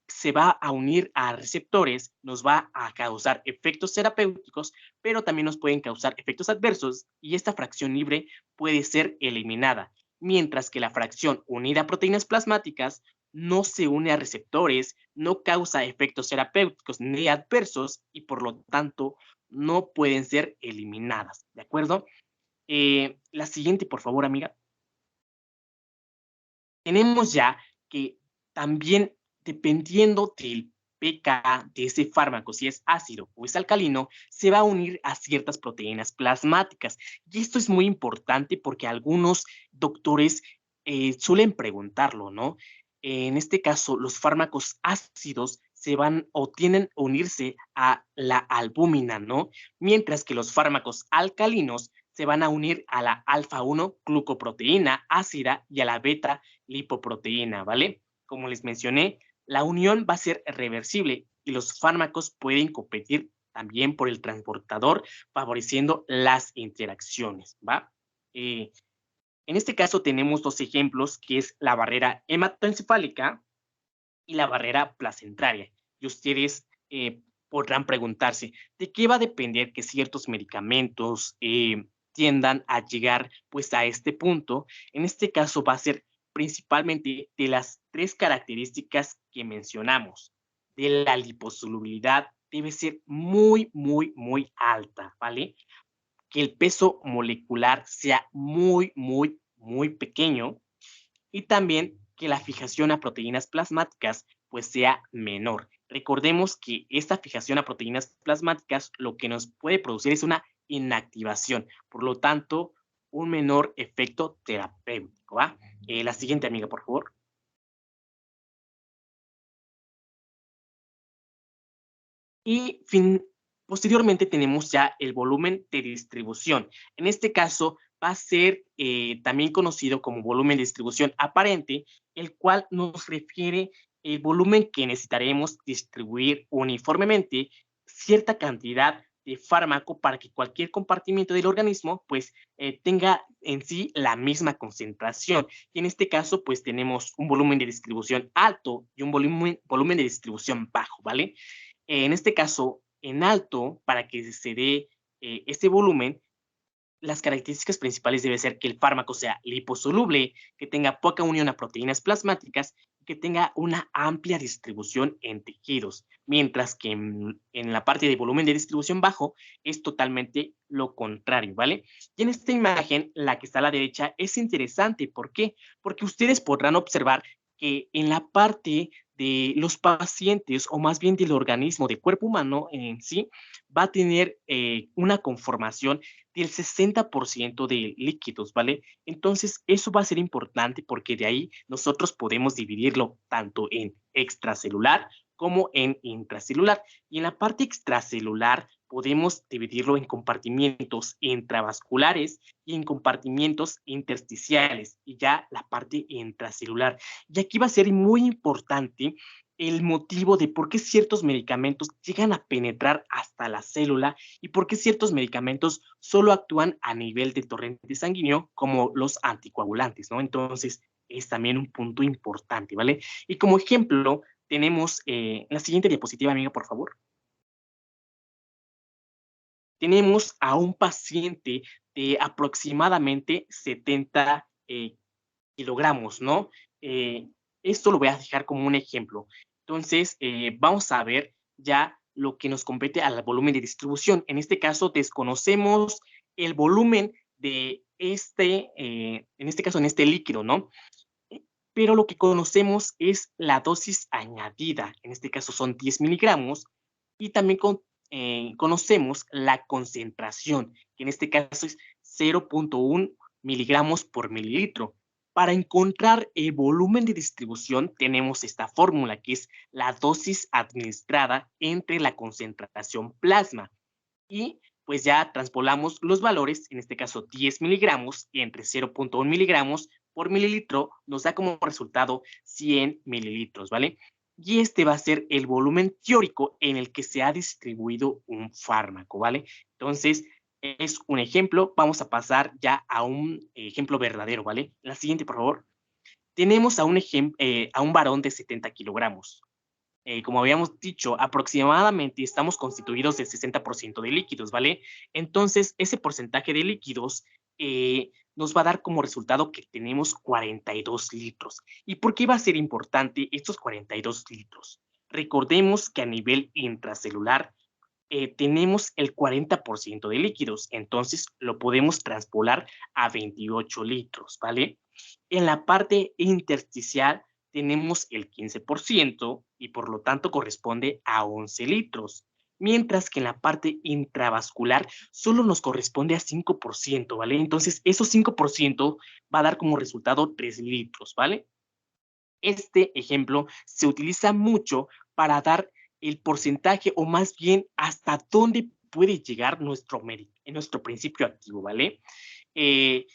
se va a unir a receptores, nos va a causar efectos terapéuticos, pero también nos pueden causar efectos adversos y esta fracción libre puede ser eliminada, mientras que la fracción unida a proteínas plasmáticas no se une a receptores, no causa efectos terapéuticos ni adversos y por lo tanto no pueden ser eliminadas, ¿de acuerdo? La siguiente, por favor, amiga. Tenemos ya que también dependiendo del pK de ese fármaco, si es ácido o es alcalino, se va a unir a ciertas proteínas plasmáticas. Y esto es muy importante porque algunos doctores suelen preguntarlo, ¿no? En este caso, los fármacos ácidos se van o tienden a unirse a la albúmina, ¿no? Mientras que los fármacos alcalinos se van a unir a la alfa-1 glucoproteína ácida y a la beta lipoproteína, ¿vale? Como les mencioné, la unión va a ser reversible y los fármacos pueden competir también por el transportador, favoreciendo las interacciones, ¿va? Eh, en este caso tenemos dos ejemplos, que es la barrera hematoencefálica y la barrera placentaria. Y ustedes podrán preguntarse, ¿de qué va a depender que ciertos medicamentos tiendan a llegar pues a este punto? En este caso va a ser principalmente de las tres características que mencionamos. De la liposolubilidad debe ser muy, muy, muy alta, ¿vale? Que el peso molecular sea muy, muy, muy pequeño y también que la fijación a proteínas plasmáticas pues sea menor. Recordemos que esta fijación a proteínas plasmáticas lo que nos puede producir es una inactivación, por lo tanto, un menor efecto terapéutico, ¿va? La siguiente, amiga, por favor. Y posteriormente tenemos ya el volumen de distribución. En este caso va a ser también conocido como volumen de distribución aparente, el cual nos refiere el volumen que necesitaremos distribuir uniformemente cierta cantidad de fármaco para que cualquier compartimiento del organismo pues tenga en sí la misma concentración. Y en este caso pues tenemos un volumen de distribución alto y un volumen de distribución bajo, ¿vale? En este caso, en alto, para que se dé este volumen, las características principales debe ser que el fármaco sea liposoluble, que tenga poca unión a proteínas plasmáticas, que tenga una amplia distribución en tejidos, mientras que en la parte de volumen de distribución bajo es totalmente lo contrario, ¿vale? Y en esta imagen, la que está a la derecha, es interesante. ¿Por qué? Porque ustedes podrán observar que en la parte de los pacientes, o más bien del organismo, del cuerpo humano en sí, va a tener una conformación del 60% de líquidos, ¿vale? Entonces, eso va a ser importante porque de ahí nosotros podemos dividirlo tanto en extracelular como en intracelular. Y en la parte extracelular podemos dividirlo en compartimientos intravasculares y en compartimientos intersticiales, y ya la parte intracelular. Y aquí va a ser muy importante el motivo de por qué ciertos medicamentos llegan a penetrar hasta la célula y por qué ciertos medicamentos solo actúan a nivel de torrente sanguíneo, como los anticoagulantes, ¿no? Entonces, es también un punto importante, ¿vale? Y como ejemplo, tenemos la siguiente diapositiva, amiga, por favor. Tenemos a un paciente de aproximadamente 70 kilogramos, ¿no? Eh, Esto lo voy a dejar como un ejemplo. Entonces, vamos a ver ya lo que nos compete al volumen de distribución. En este caso, desconocemos el volumen de en este caso, en este líquido, ¿no? Pero lo que conocemos es la dosis añadida. En este caso son 10 miligramos. Y también conocemos la concentración, que en este caso es 0.1 miligramos por mililitro. Para encontrar el volumen de distribución tenemos esta fórmula, que es la dosis administrada entre la concentración plasma. Y pues ya transpolamos los valores, en este caso 10 miligramos entre 0.1 miligramos por mililitro, nos da como resultado 100 mililitros, ¿vale? Y este va a ser el volumen teórico en el que se ha distribuido un fármaco, ¿vale? Entonces, es un ejemplo. Vamos a pasar ya a un ejemplo verdadero, ¿vale? La siguiente, por favor. Tenemos a un varón de 70 kilogramos. Como habíamos dicho, aproximadamente estamos constituidos del 60% de líquidos, ¿vale? Entonces, ese porcentaje de líquidos nos va a dar como resultado que tenemos 42 litros. ¿Y por qué va a ser importante estos 42 litros? Recordemos que a nivel intracelular tenemos el 40% de líquidos, entonces lo podemos transpolar a 28 litros, ¿vale? En la parte intersticial tenemos el 15% y por lo tanto corresponde a 11 litros, mientras que en la parte intravascular solo nos corresponde a 5%, ¿vale? Entonces, esos 5% va a dar como resultado 3 litros, ¿vale? Este ejemplo se utiliza mucho para dar el porcentaje, o más bien hasta dónde puede llegar nuestro principio activo, ¿vale? Eh,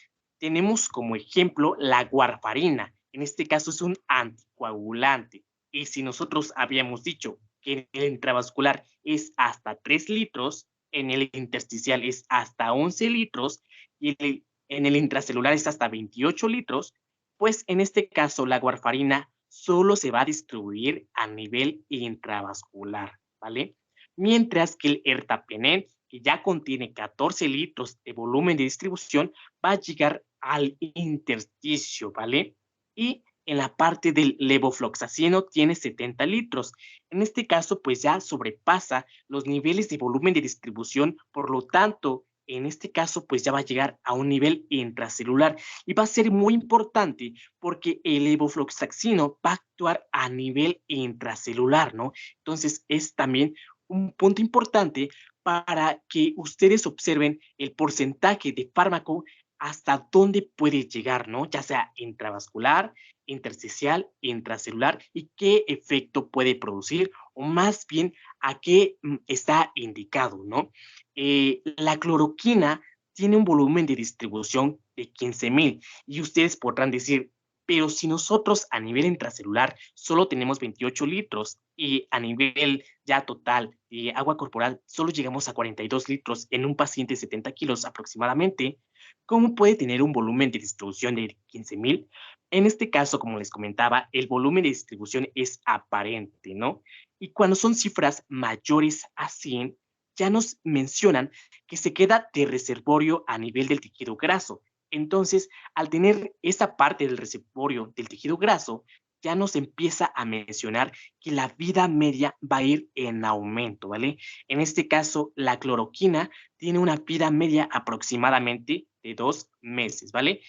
Tenemos como ejemplo la warfarina. En este caso es un anticoagulante. Y si nosotros habíamos dicho que en el intravascular es hasta 3 litros, en el intersticial es hasta 11 litros y en el intracelular es hasta 28 litros, pues en este caso la warfarina solo se va a distribuir a nivel intravascular, ¿vale? Mientras que el ertapenem, que ya contiene 14 litros de volumen de distribución, va a llegar al intersticio, ¿vale? Y en la parte del levofloxacino tiene 70 litros. En este caso, pues ya sobrepasa los niveles de volumen de distribución, por lo tanto, en este caso, pues ya va a llegar a un nivel intracelular y va a ser muy importante porque el levofloxacino va a actuar a nivel intracelular, ¿no? Entonces, es también un punto importante para que ustedes observen el porcentaje de fármaco hasta dónde puede llegar, ¿no? Ya sea intravascular, intersticial, intracelular y qué efecto puede producir o más bien a qué está indicado, ¿no? La cloroquina tiene un volumen de distribución de 15,000 y ustedes podrán decir, pero si nosotros a nivel intracelular solo tenemos 28 litros y a nivel ya total de agua corporal solo llegamos a 42 litros en un paciente de 70 kilos aproximadamente, ¿cómo puede tener un volumen de distribución de 15,000? En este caso, como les comentaba, el volumen de distribución es aparente, ¿no? Y cuando son cifras mayores a 100, ya nos mencionan que se queda de reservorio a nivel del tejido graso. Entonces, al tener esa parte del reservorio del tejido graso, ya nos empieza a mencionar que la vida media va a ir en aumento, ¿vale? En este caso, la cloroquina tiene una vida media aproximadamente de 2 meses, ¿vale?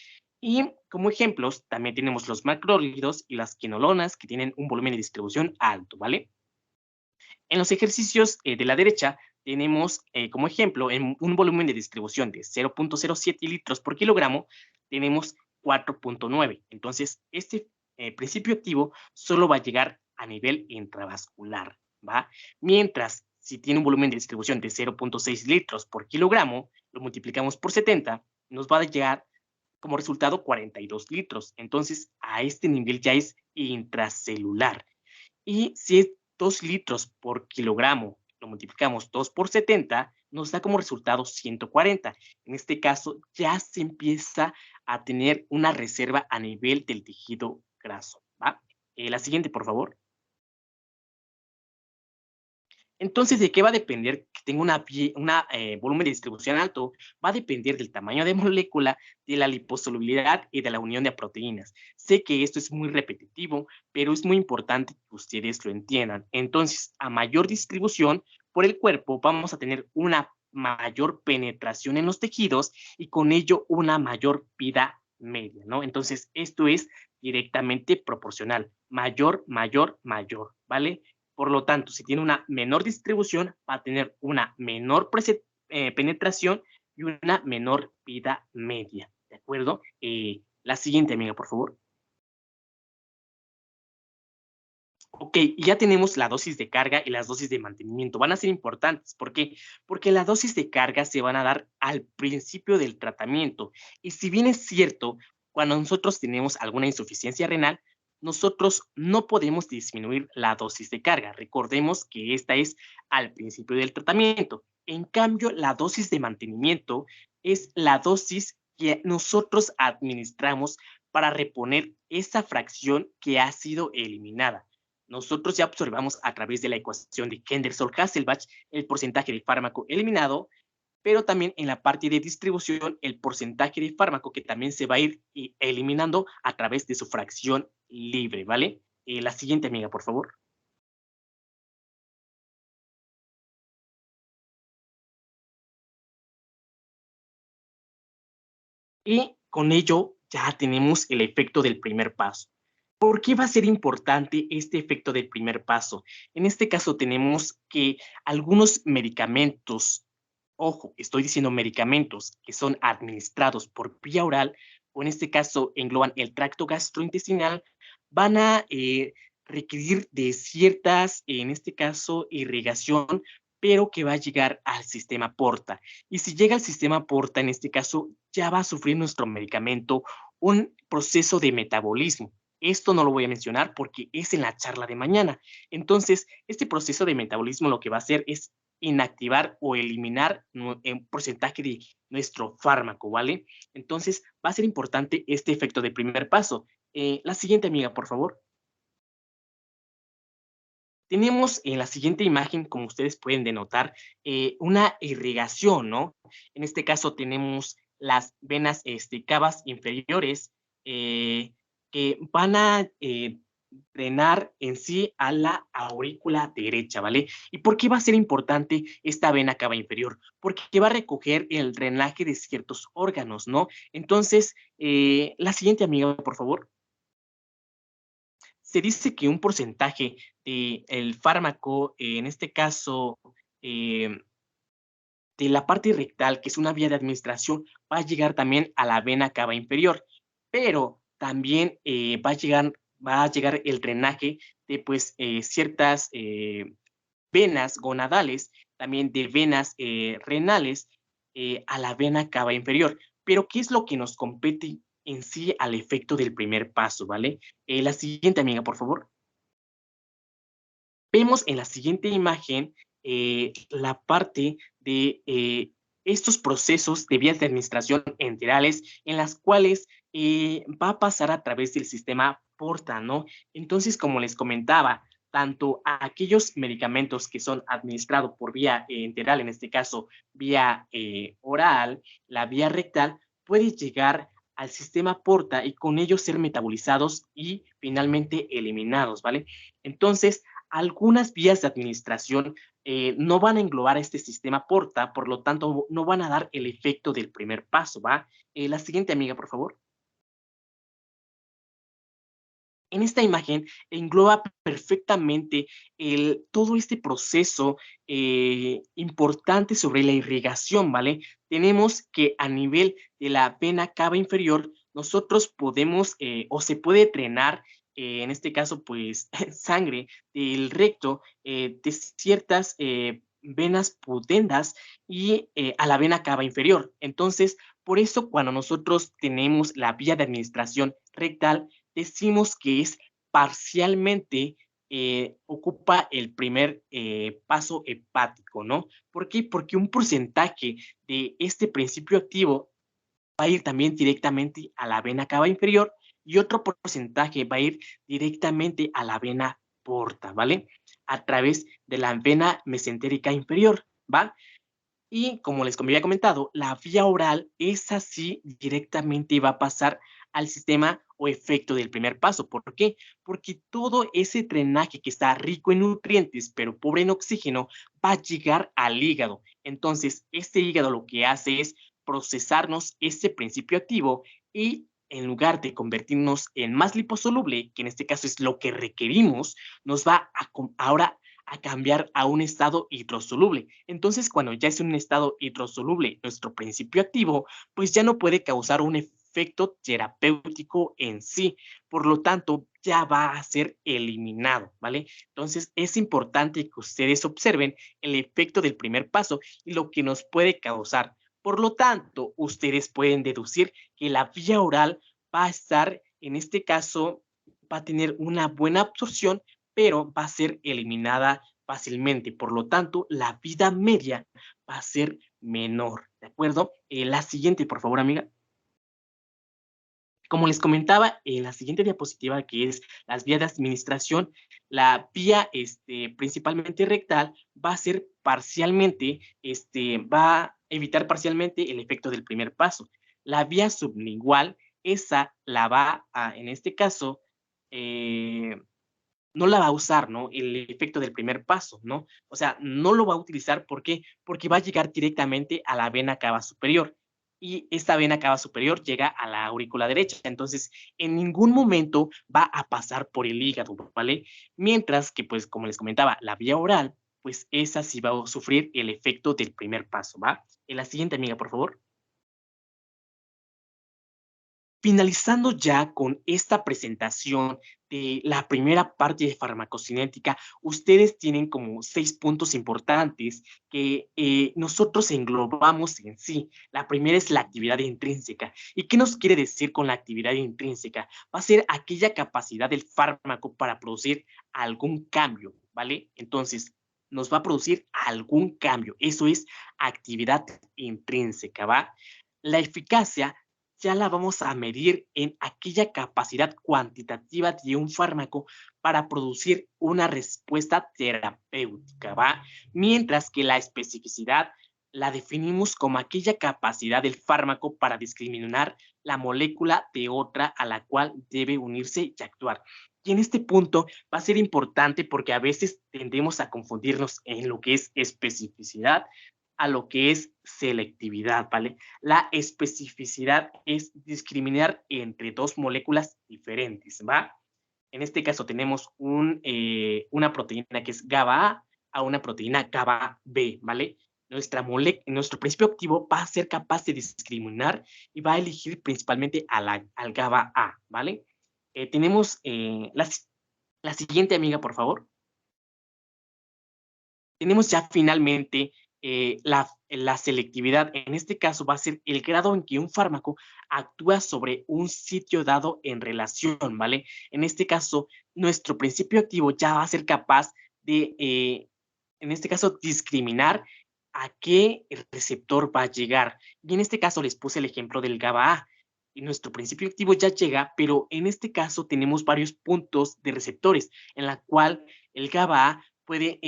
Y como ejemplos, también tenemos los macrólidos y las quinolonas que tienen un volumen de distribución alto, ¿vale? En los ejercicios de la derecha tenemos como ejemplo en un volumen de distribución de 0.07 litros por kilogramo, tenemos 4.9. Entonces, este principio activo solo va a llegar a nivel intravascular, ¿va? Mientras, si tiene un volumen de distribución de 0.6 litros por kilogramo, lo multiplicamos por 70, nos va a llegar como resultado 42 litros. Entonces, a este nivel ya es intracelular. Y si es 2 litros por kilogramo, lo multiplicamos 2 por 70, nos da como resultado 140. En este caso, ya se empieza a tener una reserva a nivel del tejido graso, ¿va? La siguiente, por favor. Entonces, ¿de qué va a depender que tenga volumen de distribución alto? Va a depender del tamaño de molécula, de la liposolubilidad y de la unión de proteínas. Sé que esto es muy repetitivo, pero es muy importante que ustedes lo entiendan. Entonces, a mayor distribución por el cuerpo, vamos a tener una mayor penetración en los tejidos y con ello una mayor vida media, ¿no? Entonces, esto es directamente proporcional. Mayor, mayor, mayor, ¿vale? Por lo tanto, si tiene una menor distribución, va a tener una menor penetración y una menor vida media, ¿de acuerdo? La siguiente, amiga, por favor. Ok, y ya tenemos la dosis de carga y las dosis de mantenimiento. Van a ser importantes. ¿Por qué? Porque la dosis de carga se van a dar al principio del tratamiento. Y si bien es cierto, cuando nosotros tenemos alguna insuficiencia renal, nosotros no podemos disminuir la dosis de carga. Recordemos que esta es al principio del tratamiento. En cambio, la dosis de mantenimiento es la dosis que nosotros administramos para reponer esa fracción que ha sido eliminada. Nosotros ya observamos a través de la ecuación de Henderson-Hasselbalch el porcentaje de fármaco eliminado, pero también en la parte de distribución el porcentaje de fármaco que también se va a ir eliminando a través de su fracción libre, ¿vale? La siguiente, amiga, por favor. Y con ello ya tenemos el efecto del primer paso. ¿Por qué va a ser importante este efecto del primer paso? En este caso tenemos que algunos medicamentos, ojo, estoy diciendo medicamentos que son administrados por vía oral, o en este caso engloban el tracto gastrointestinal, van a requerir de ciertas, en este caso, irrigación, pero que va a llegar al sistema porta. Y si llega al sistema porta, en este caso, ya va a sufrir nuestro medicamento un proceso de metabolismo. Esto no lo voy a mencionar porque es en la charla de mañana. Entonces, este proceso de metabolismo lo que va a hacer es inactivar o eliminar un porcentaje de nuestro fármaco, ¿vale? Entonces, va a ser importante este efecto de primer paso. La siguiente, amiga, por favor. Tenemos en la siguiente imagen, como ustedes pueden denotar, una irrigación, ¿no? En este caso tenemos las venas cavas inferiores que van a drenar en sí a la aurícula derecha, ¿vale? ¿Y por qué va a ser importante esta vena cava inferior? Porque va a recoger el drenaje de ciertos órganos, ¿no? Entonces, la siguiente, amiga, por favor. Se dice que un porcentaje del fármaco, en este caso, eh, de la parte rectal, que es una vía de administración, va a llegar también a la vena cava inferior, pero también va a llegar el drenaje de pues, ciertas venas gonadales, también de venas renales a la vena cava inferior. Pero, ¿qué es lo que nos compete en sí al efecto del primer paso, ¿vale? La siguiente, amiga, por favor. Vemos en la siguiente imagen la parte de estos procesos de vías de administración enterales en las cuales va a pasar a través del sistema Porta, ¿no? Entonces, como les comentaba, tanto a aquellos medicamentos que son administrados por vía enteral, en este caso vía oral, la vía rectal, puede llegar al sistema Porta y con ello ser metabolizados y finalmente eliminados, ¿vale? Entonces, algunas vías de administración no van a englobar este sistema porta, por lo tanto, no van a dar el efecto del primer paso, ¿va? La siguiente, amiga, por favor. En esta imagen engloba perfectamente todo este proceso importante sobre la irrigación, ¿vale? Tenemos que a nivel de la vena cava inferior, nosotros podemos o se puede drenar, en este caso, pues, sangre del recto de ciertas venas pudendas y a la vena cava inferior. Entonces, por eso cuando nosotros tenemos la vía de administración rectal, decimos que es parcialmente ocupa el primer paso hepático, ¿no? ¿Por qué? Porque un porcentaje de este principio activo va a ir también directamente a la vena cava inferior y otro porcentaje va a ir directamente a la vena porta, ¿vale? A través de la vena mesentérica inferior, ¿va? Y como les había comentado, la vía oral es así directamente va a pasar al sistema o efecto del primer paso. ¿Por qué? Porque todo ese drenaje que está rico en nutrientes, pero pobre en oxígeno, va a llegar al hígado. Entonces, este hígado lo que hace es procesarnos ese principio activo y en lugar de convertirnos en más liposoluble, que en este caso es lo que requerimos, nos va a ahora a cambiar a un estado hidrosoluble. Entonces, cuando ya es un estado hidrosoluble nuestro principio activo, pues ya no puede causar un efecto terapéutico en sí. Por lo tanto, ya va a ser eliminado, ¿vale? Entonces, es importante que ustedes observen el efecto del primer paso y lo que nos puede causar. Por lo tanto, ustedes pueden deducir que la vía oral va a estar, en este caso, va a tener una buena absorción, pero va a ser eliminada fácilmente. Por lo tanto, la vida media va a ser menor, ¿de acuerdo? La siguiente, por favor, amiga. Como les comentaba, en la siguiente diapositiva, que es las vías de administración, la vía principalmente rectal va a ser parcialmente, va a evitar parcialmente el efecto del primer paso. La vía sublingual, esa la va a, en este caso, eh, no la va a usar, ¿no? El efecto del primer paso, ¿no? O sea, no lo va a utilizar, ¿por qué? Porque va a llegar directamente a la vena cava superior y esta vena cava superior llega a la aurícula derecha. Entonces, en ningún momento va a pasar por el hígado, ¿vale? Mientras que, pues, como les comentaba, la vía oral, pues esa sí va a sufrir el efecto del primer paso, ¿va? En la siguiente, amiga, por favor. Finalizando ya con esta presentación de la primera parte de farmacocinética, ustedes tienen como 6 puntos importantes que nosotros englobamos en sí. La primera es la actividad intrínseca. ¿Y qué nos quiere decir con la actividad intrínseca? Va a ser aquella capacidad del fármaco para producir algún cambio, ¿vale? Entonces, nos va a producir algún cambio. Eso es actividad intrínseca, ¿va? La eficacia ya la vamos a medir en aquella capacidad cuantitativa de un fármaco para producir una respuesta terapéutica, ¿va? Mientras que la especificidad la definimos como aquella capacidad del fármaco para discriminar la molécula de otra a la cual debe unirse y actuar. Y en este punto va a ser importante porque a veces tendemos a confundirnos en lo que es especificidad a lo que es selectividad, ¿vale? La especificidad es discriminar entre dos moléculas diferentes, ¿va? En este caso tenemos una proteína que es GABA a una proteína GABA B, ¿vale? Nuestro principio activo va a ser capaz de discriminar y va a elegir principalmente al GABA A, ¿vale? Tenemos la siguiente, amiga, por favor. Tenemos ya finalmente la selectividad. En este caso va a ser el grado en que un fármaco actúa sobre un sitio dado en relación, ¿vale? En este caso, nuestro principio activo ya va a ser capaz de, en este caso, discriminar a qué receptor va a llegar. Y en este caso les puse el ejemplo del GABA A. Y nuestro principio activo ya llega, pero en este caso tenemos varios puntos de receptores, en la cual el GABA A puede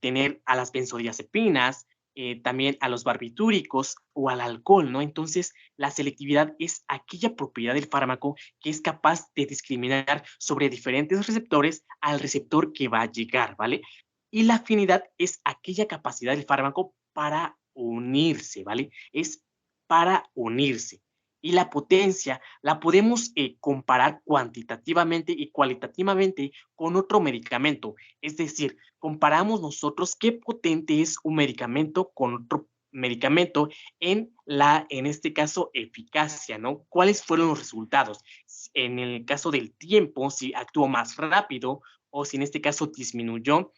tener a las benzodiazepinas, también a los barbitúricos o al alcohol, ¿no? Entonces, la selectividad es aquella propiedad del fármaco que es capaz de discriminar sobre diferentes receptores al receptor que va a llegar, ¿vale? Y la afinidad es aquella capacidad del fármaco para unirse, ¿vale? Es para unirse. Y la potencia la podemos comparar cuantitativamente y cualitativamente con otro medicamento. Es decir, comparamos nosotros qué potente es un medicamento con otro medicamento en este caso, eficacia, ¿no? ¿Cuáles fueron los resultados? En el caso del tiempo, si actuó más rápido o si en este caso disminuyó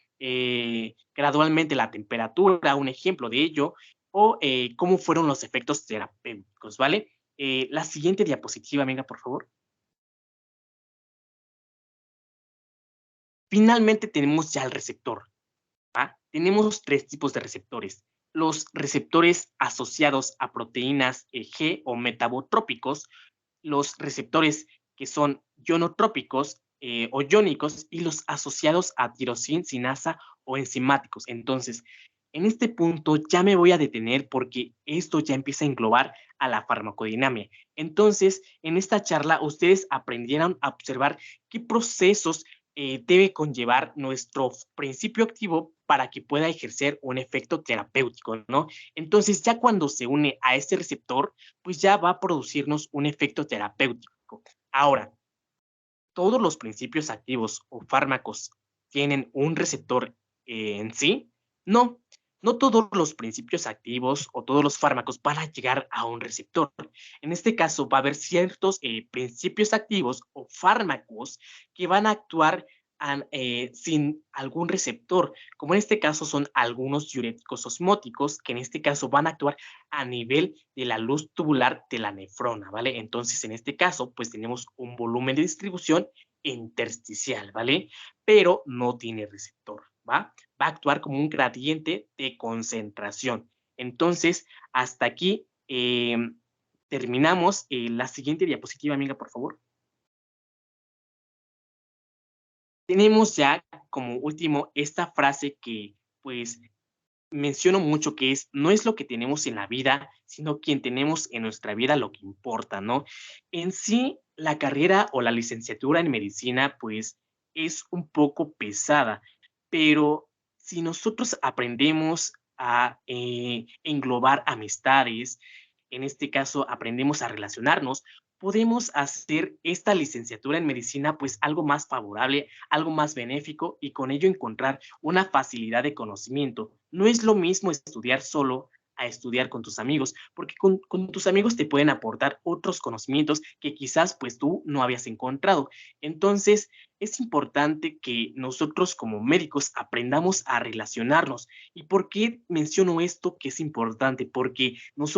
gradualmente la temperatura, un ejemplo de ello, o cómo fueron los efectos terapéuticos, ¿vale? La siguiente diapositiva, amiga, por favor. Finalmente tenemos ya el receptor. ¿Va? Tenemos tres tipos de receptores. Los receptores asociados a proteínas G o metabotrópicos, los receptores que son ionotrópicos o iónicos y los asociados a tirosina, sinasa o enzimáticos. Entonces, en este punto ya me voy a detener porque esto ya empieza a englobar a la farmacodinámica. Entonces, en esta charla ustedes aprendieron a observar qué procesos debe conllevar nuestro principio activo para que pueda ejercer un efecto terapéutico, ¿no? Entonces, ya cuando se une a este receptor, pues ya va a producirnos un efecto terapéutico. Ahora, ¿todos los principios activos o fármacos tienen un receptor en sí? No, no todos los principios activos o todos los fármacos van a llegar a un receptor. En este caso, va a haber ciertos principios activos o fármacos que van a actuar sin algún receptor, como en este caso son algunos diuréticos osmóticos, que en este caso van a actuar a nivel de la luz tubular de la nefrona, ¿vale? Entonces, en este caso, pues tenemos un volumen de distribución intersticial, ¿vale? Pero no tiene receptor, ¿va? Va a actuar como un gradiente de concentración. Entonces, hasta aquí terminamos. La siguiente diapositiva, amiga, por favor. Tenemos ya como último esta frase que pues menciono mucho, que es, no es lo que tenemos en la vida, sino quien tenemos en nuestra vida lo que importa, ¿no? En sí, la carrera o la licenciatura en medicina, pues, es un poco pesada, pero si nosotros aprendemos a englobar amistades, en este caso aprendemos a relacionarnos, podemos hacer esta licenciatura en medicina pues algo más favorable, algo más benéfico y con ello encontrar una facilidad de conocimiento. No es lo mismo estudiar solo a estudiar con tus amigos, porque con tus amigos te pueden aportar otros conocimientos que quizás pues tú no habías encontrado. Entonces, es importante que nosotros como médicos aprendamos a relacionarnos. ¿Y por qué menciono esto que es importante? Porque nosotros